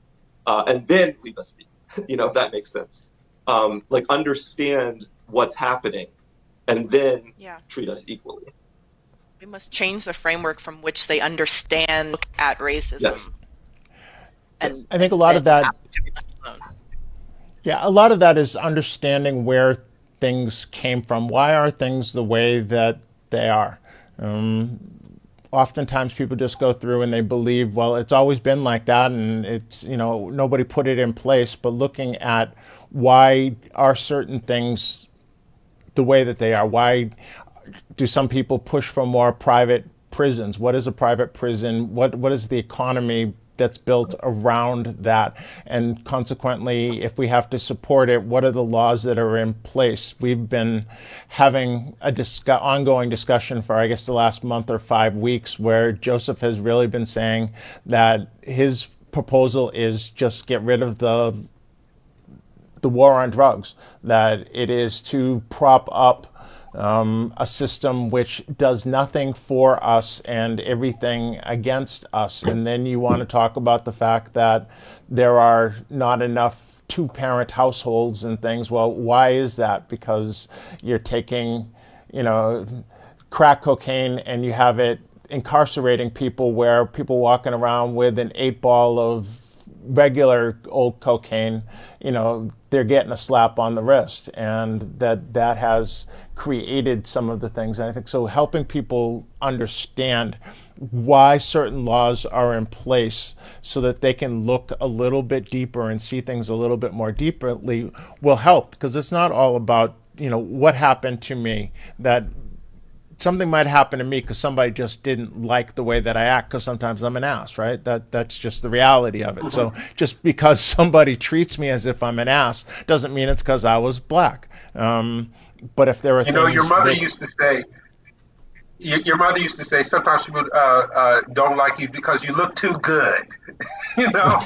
and then leave us be. If that makes sense. Like understand what's happening, and then treat us equally. We must change the framework from which they understand look at racism. Yes. And I think a lot of that. Yeah, a lot of that is understanding where things came from. Why are things the way that they are? Oftentimes people just go through and they believe, well, it's always been like that and it's, nobody put it in place. But looking at why are certain things the way that they are? Why do some people push for more private prisons? What is a private prison? What is the economy that's built around that? And consequently, if we have to support it, what are the laws that are in place? We've been having a ongoing discussion for, I guess, the last month or 5 weeks, where Joseph has really been saying that his proposal is just get rid of the war on drugs, that it is to prop up a system which does nothing for us and everything against us. And then you want to talk about the fact that there are not enough 2-parent households and things. Well, why is that? Because you're taking, crack cocaine and you have it incarcerating people, where people walking around with an 8-ball of regular old cocaine, they're getting a slap on the wrist, and that has created some of the things. And I think so helping people understand why certain laws are in place so that they can look a little bit deeper and see things a little bit more deeply will help, because it's not all about, what happened to me. That something might happen to me because somebody just didn't like the way that I act, because sometimes I'm an ass, right? That's just the reality of it. So just because somebody treats me as if I'm an ass doesn't mean it's because I was black. But if there are things your mother used to say, Your mother used to say sometimes people don't like you because you look too good, you know.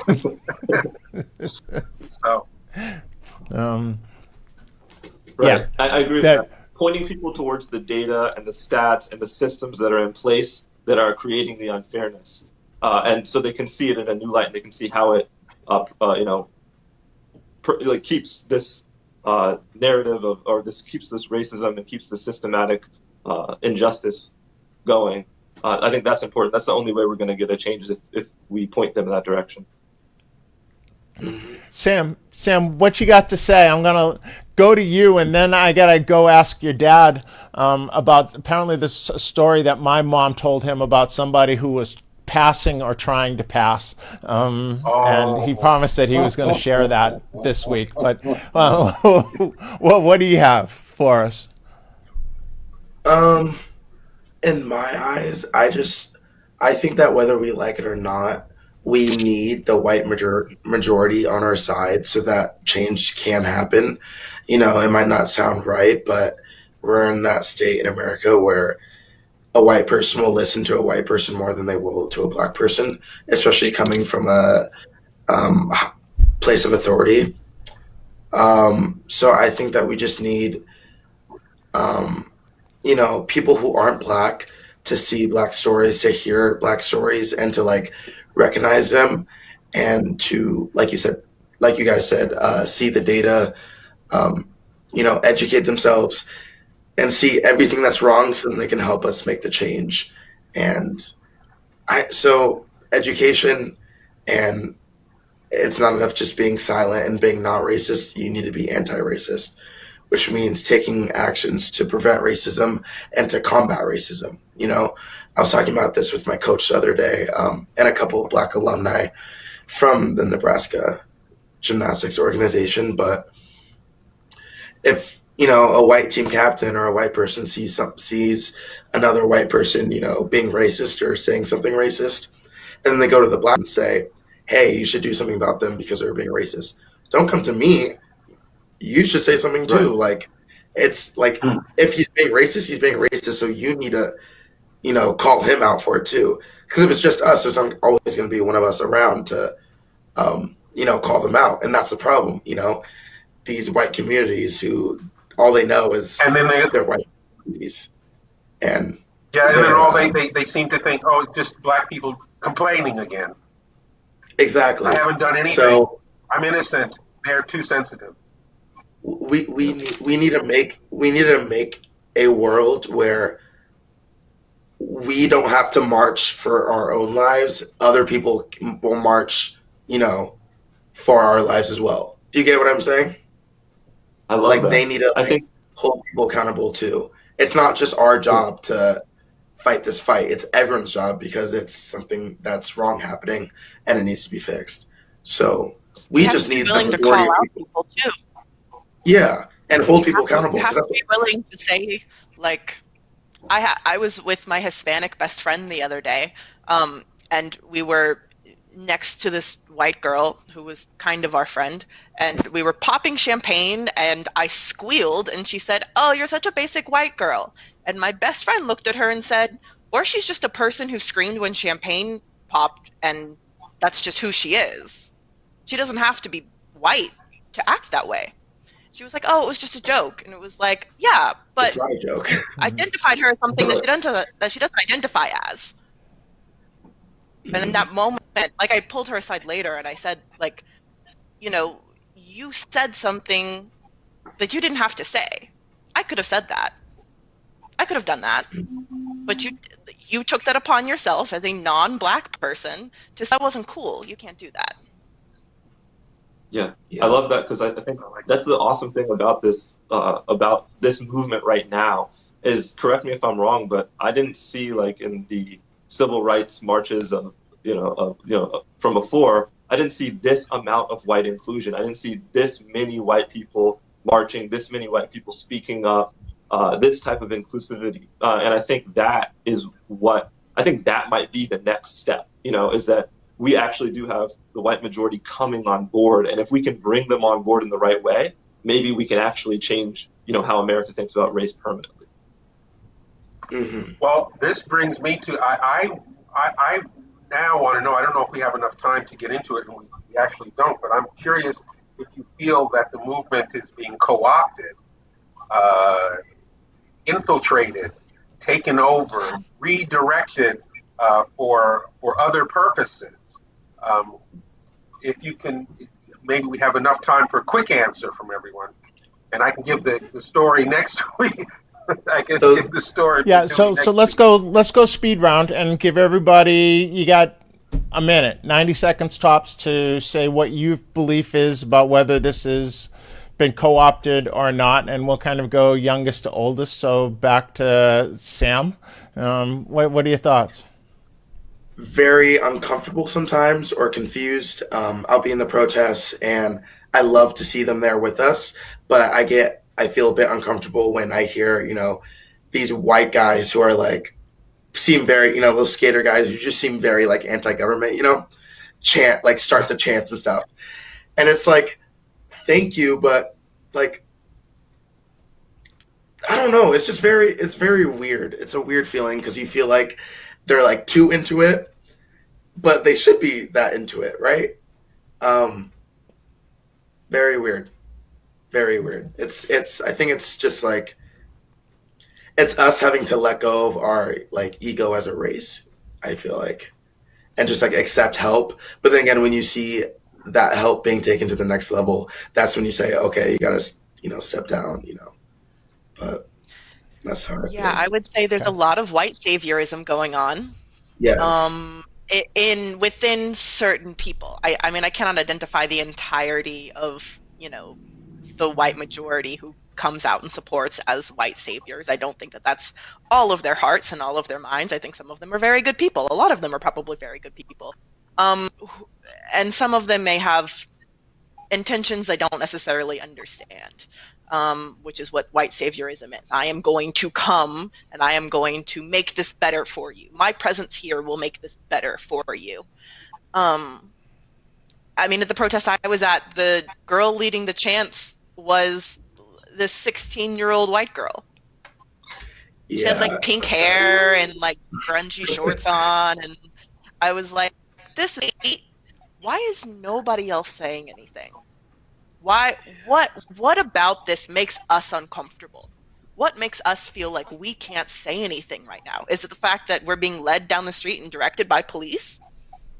So Um, Right. yeah, I agree with that. that Pointing people towards the data and the stats and the systems that are in place that are creating the unfairness, and so they can see it in a new light and they can see how it, you know, like keeps this narrative of, or this keeps this racism and keeps the systematic injustice going. I think that's important. That's the only way we're going to get a change is if we point them in that direction. Mhm. Sam, what you got to say? I'm gonna go to you, and then I gotta go ask your dad about apparently this story that my mom told him about somebody who was passing or trying to pass, and he oh, promised that he was going to share that this week. But what do you have for us? Um, in my eyes, I think that whether we like it or not, we need the white majority on our side so that change can happen. You know, it might not sound right, but we're in that state in America where a white person will listen to a white person more than they will to a black person, especially coming from a um, place of authority. So I think that we just need, um, you know, people who aren't black to see black stories, to hear black stories, and to like recognize them, and to, like you said, like you guys said, see the data, um, you know, educate themselves and see everything that's wrong, so then they can help us make the change. And so education, and it's not enough just being silent and being not racist. You need to be anti-racist, which means taking actions to prevent racism and to combat racism. You know, I was talking about this with my coach the other day, and a couple of black alumni from the Nebraska gymnastics organization. But if, you know, a white team captain or a white person sees another white person, you know, being racist or saying something racist, and then they go to the black and say, "Hey, you should do something about them because they're being racist." Don't come to me. You should say something Right. too. Like, it's like, if he's being racist, he's being racist. So you need to, you know, call him out for it too. Because if it's just us, there's always going to be one of us around to, you know, call them out, and that's the problem. You know, these white communities who all they know is and then they their white communities, and yeah, and then they're all they seem to think, oh, just black people complaining again. I exactly. haven't done anything. So I'm innocent. They're too sensitive. we need to make a world where we don't have to march for our own lives. Other people will march, you know, for our lives as well. Do you get what I'm saying? I love Like, that. they need to I like think, hold people accountable too. It's not just our job to fight this fight. It's everyone's job because it's something that's wrong happening and it needs to be fixed. So You we have just to be need the willing to majority call of out people. people too. Yeah, and hold people You accountable because have to that's be willing to say, like, I was with my Hispanic best friend the other day, and we were next to this white girl who was kind of our friend, and we were popping champagne, and I squealed, and she said, "Oh, you're such a basic white girl." And my best friend looked at her and said, "Or she's just a person who screamed when champagne popped, and that's just who she is. She doesn't have to be white to act that way." She was like, "Oh, it was just a joke," and it was like, "Yeah, but it's not a joke. identified her as something that she doesn't identify as." And in that moment, like, I pulled her aside later and I said, like, you know, you said something that you didn't have to say. I could have said that. I could have done that. But you took that upon yourself as a non-black person to say that wasn't cool. You can't do that. yeah, I Yeah. love that because I think that's the awesome thing about this movement right now is, correct me if I'm wrong, but I didn't see, like, in the civil rights marches of, from before, I didn't see this amount of white inclusion. I didn't see this many white people marching, this many white people speaking up, this type of inclusivity. And I think I think that might be the next step, is that we actually do have the white majority coming on board. And if we can bring them on board in the right way, maybe we can actually change, how America thinks about race permanently. Well, this brings me to I now want to know. I don't know if we have enough time to get into it, and we actually don't. But I'm curious if you feel that the movement is being co-opted, uh, infiltrated, taken over, redirected for other purposes. Um, if you can, maybe we have enough time for a quick answer from everyone, and I can give the story next week. I can give the story. Yeah, so let's go speed round and give everybody, you got a minute, 90 seconds tops, to say what your belief is about whether this has been co-opted or not, and we'll kind of go youngest to oldest. So back to Sam. What are your thoughts? Very uncomfortable sometimes or confused. I'll be in the protests and I love to see them there with us, but I feel a bit uncomfortable when I hear, these white guys who are like, seem very, those skater guys who just seem very like anti-government, chant, like start the chants and stuff. And it's like, thank you, but like, I don't know. It's very weird. It's a weird feeling because you feel like they're like too into it, but they should be that into it, right? Um, Very weird. Very weird. I think it's just like, it's us having to let go of our like ego as a race, I feel like, and just like accept help. But then again, when you see that help being taken to the next level, that's when you say, okay, you gotta, step down, but that's how I Yeah, feel. I would say there's a Okay. lot of white saviorism going on. Yes. Um, in within certain people. I mean, I cannot identify the entirety of, the white majority who comes out and supports as white saviors. I don't think that that's all of their hearts and all of their minds. I think some of them are very good people. A lot of them are probably very good people. Um, and some of them may have intentions I don't necessarily understand, which is what white saviorism is. I am going to come and I am going to make this better for you. My presence here will make this better for you. Um, I mean, at the protest I was at, the girl leading the chants was this 16-year-old white girl. She had Yeah. like pink hair and like grungy shorts on, and I was like, "This is why is nobody else saying anything? Why? What about this makes us uncomfortable? What makes us feel like we can't say anything right now? Is it the fact that we're being led down the street and directed by police?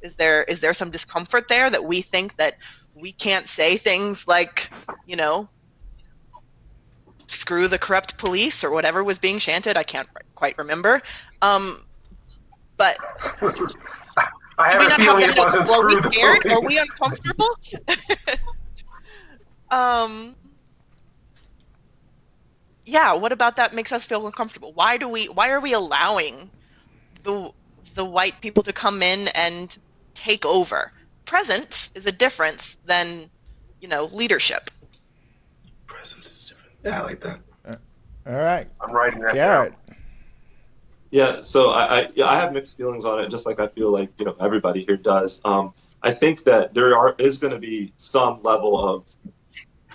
Is there some discomfort there that we think that we can't say things like, you know, screw the corrupt police or whatever was being chanted? I can't quite remember. Um, but I do have we a not have feeling that? it wasn't Are we screw the scared? Are police. we uncomfortable? um, yeah. What about that makes us feel uncomfortable? Why are we allowing the the white people to come in and take over? Presence is a difference than, leadership. Presence is different. Yeah, I like that. All right, I'm writing that down. Garrett. Yeah, so yeah, I have mixed feelings on it, just like I feel like everybody here does. I think that is going to be some level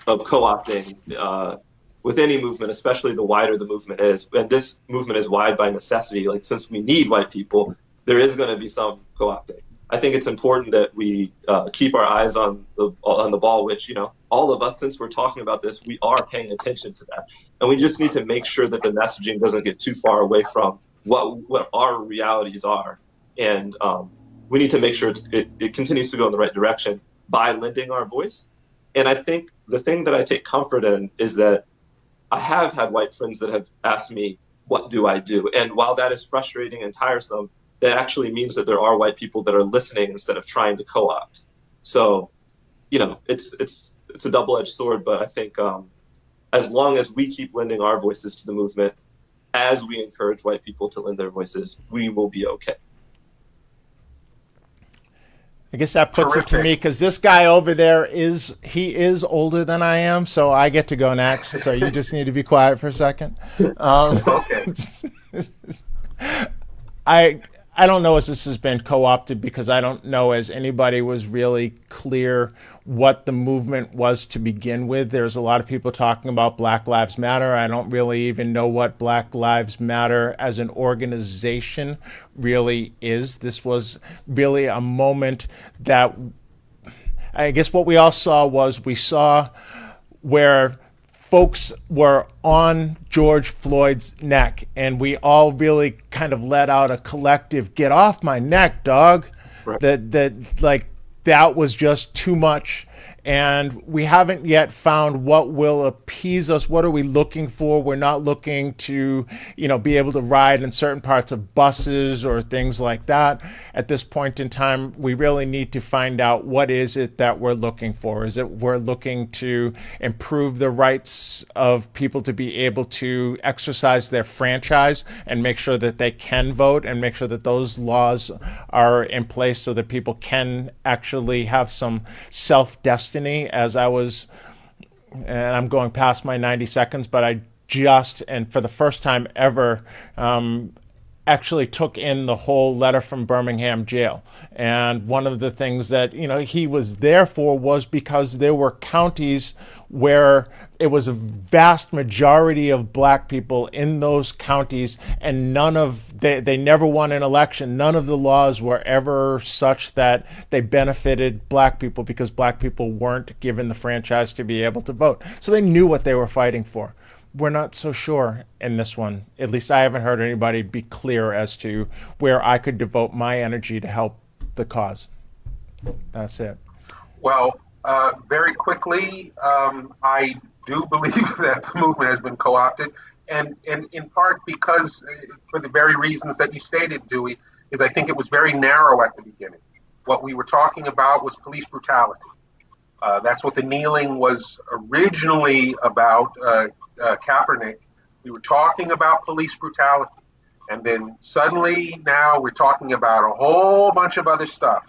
of co-opting with any movement, especially the wider the movement is. And this movement is wide by necessity. Like, since we need white people, there is going to be some co-opting. I think it's important that we keep our eyes on the ball, which all of us, since we're talking about this, we are paying attention to that, and we just need to make sure that the messaging doesn't get too far away from what our realities are, and we need to make sure it continues to go in the right direction by lending our voice. And I think the thing that I take comfort in is that I have had white friends that have asked me, what do I do? And while that is frustrating and tiresome, that actually means that there are white people that are listening instead of trying to co-opt. So, it's a double-edged sword, but I think as long as we keep lending our voices to the movement, as we encourage white people to lend their voices, we will be okay. I guess that puts it to Terrific. me because this guy over there is older than I am, so I get to go next. So you just need to be quiet for a second. Um, Okay. I I don't know as this has been co-opted because I don't know as anybody was really clear what the movement was to begin with. There's a lot of people talking about Black Lives Matter. I don't really even know what Black Lives Matter as an organization really is. This was really a moment that I guess what we all saw was we saw where folks were on George Floyd's neck, and we all really kind of let out a collective "get off my neck, dog." Right. That was just too much. And we haven't yet found what will appease us. What are we looking for? We're not looking to, be able to ride in certain parts of buses or things like that. At this point in time, we really need to find out what is it that we're looking for. Is it we're looking to improve the rights of people to be able to exercise their franchise and make sure that they can vote and make sure that those laws are in place so that people can actually have some self-destiny? As I was, and I'm going past my 90 seconds, but I just, and for the first time ever, actually took in the whole letter from Birmingham jail. And one of the things that, he was there for was because there were counties where it was a vast majority of black people in those counties, and they never won an election. None of the laws were ever such that they benefited black people because black people weren't given the franchise to be able to vote. So they knew what they were fighting for. We're not so sure in this one. At least I haven't heard anybody be clear as to where I could devote my energy to help the cause. That's it. Well, very quickly, I do believe that the movement has been co-opted, and in part because, for the very reasons that you stated, Dewey, is I think it was very narrow at the beginning. What we were talking about was police brutality. That's what the kneeling was originally about, Kaepernick. We were talking about police brutality. And then suddenly now we're talking about a whole bunch of other stuff,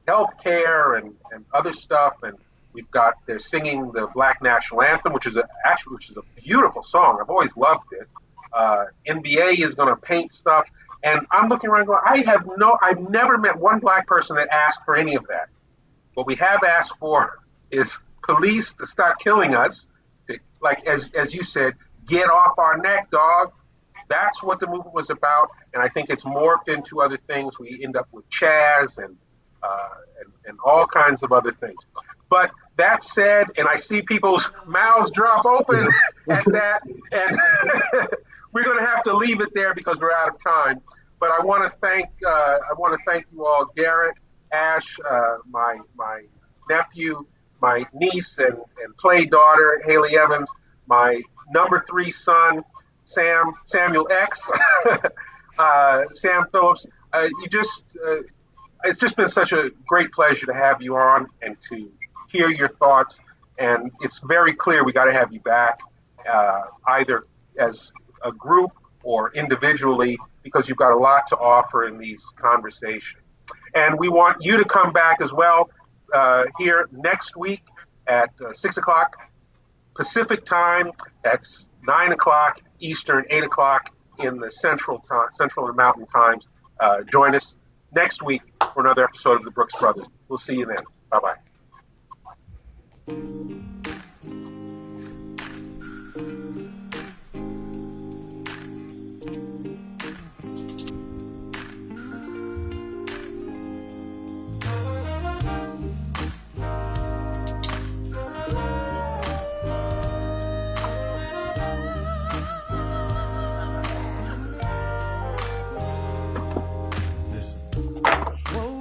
healthcare and other stuff. And they're singing the Black National Anthem, which is a beautiful song. I've always loved it. NBA is going to paint stuff. And I'm looking around going, I've never met one black person that asked for any of that. What we have asked for is police to stop killing us. Like, as you said, get off our neck, dog. That's what the movement was about, and I think it's morphed into other things. We end up with Chaz and all kinds of other things. But that said, and I see people's mouths drop open at that, and we're going to have to leave it there because we're out of time. But I want to thank you all, Garrett, Ash, my nephew, my niece and play daughter, Haley Evans, my number 3 son, Samuel X, Sam Phillips. It's just been such a great pleasure to have you on and to hear your thoughts. And it's very clear we got to have you back, either as a group or individually, because you've got a lot to offer in these conversations. And we want you to come back as well here next week at 6 o'clock Pacific time. That's 9 o'clock Eastern, 8 o'clock in the Central and Mountain times. Join us next week for another episode of the Brooks Brothers. We'll see you then. Bye-bye.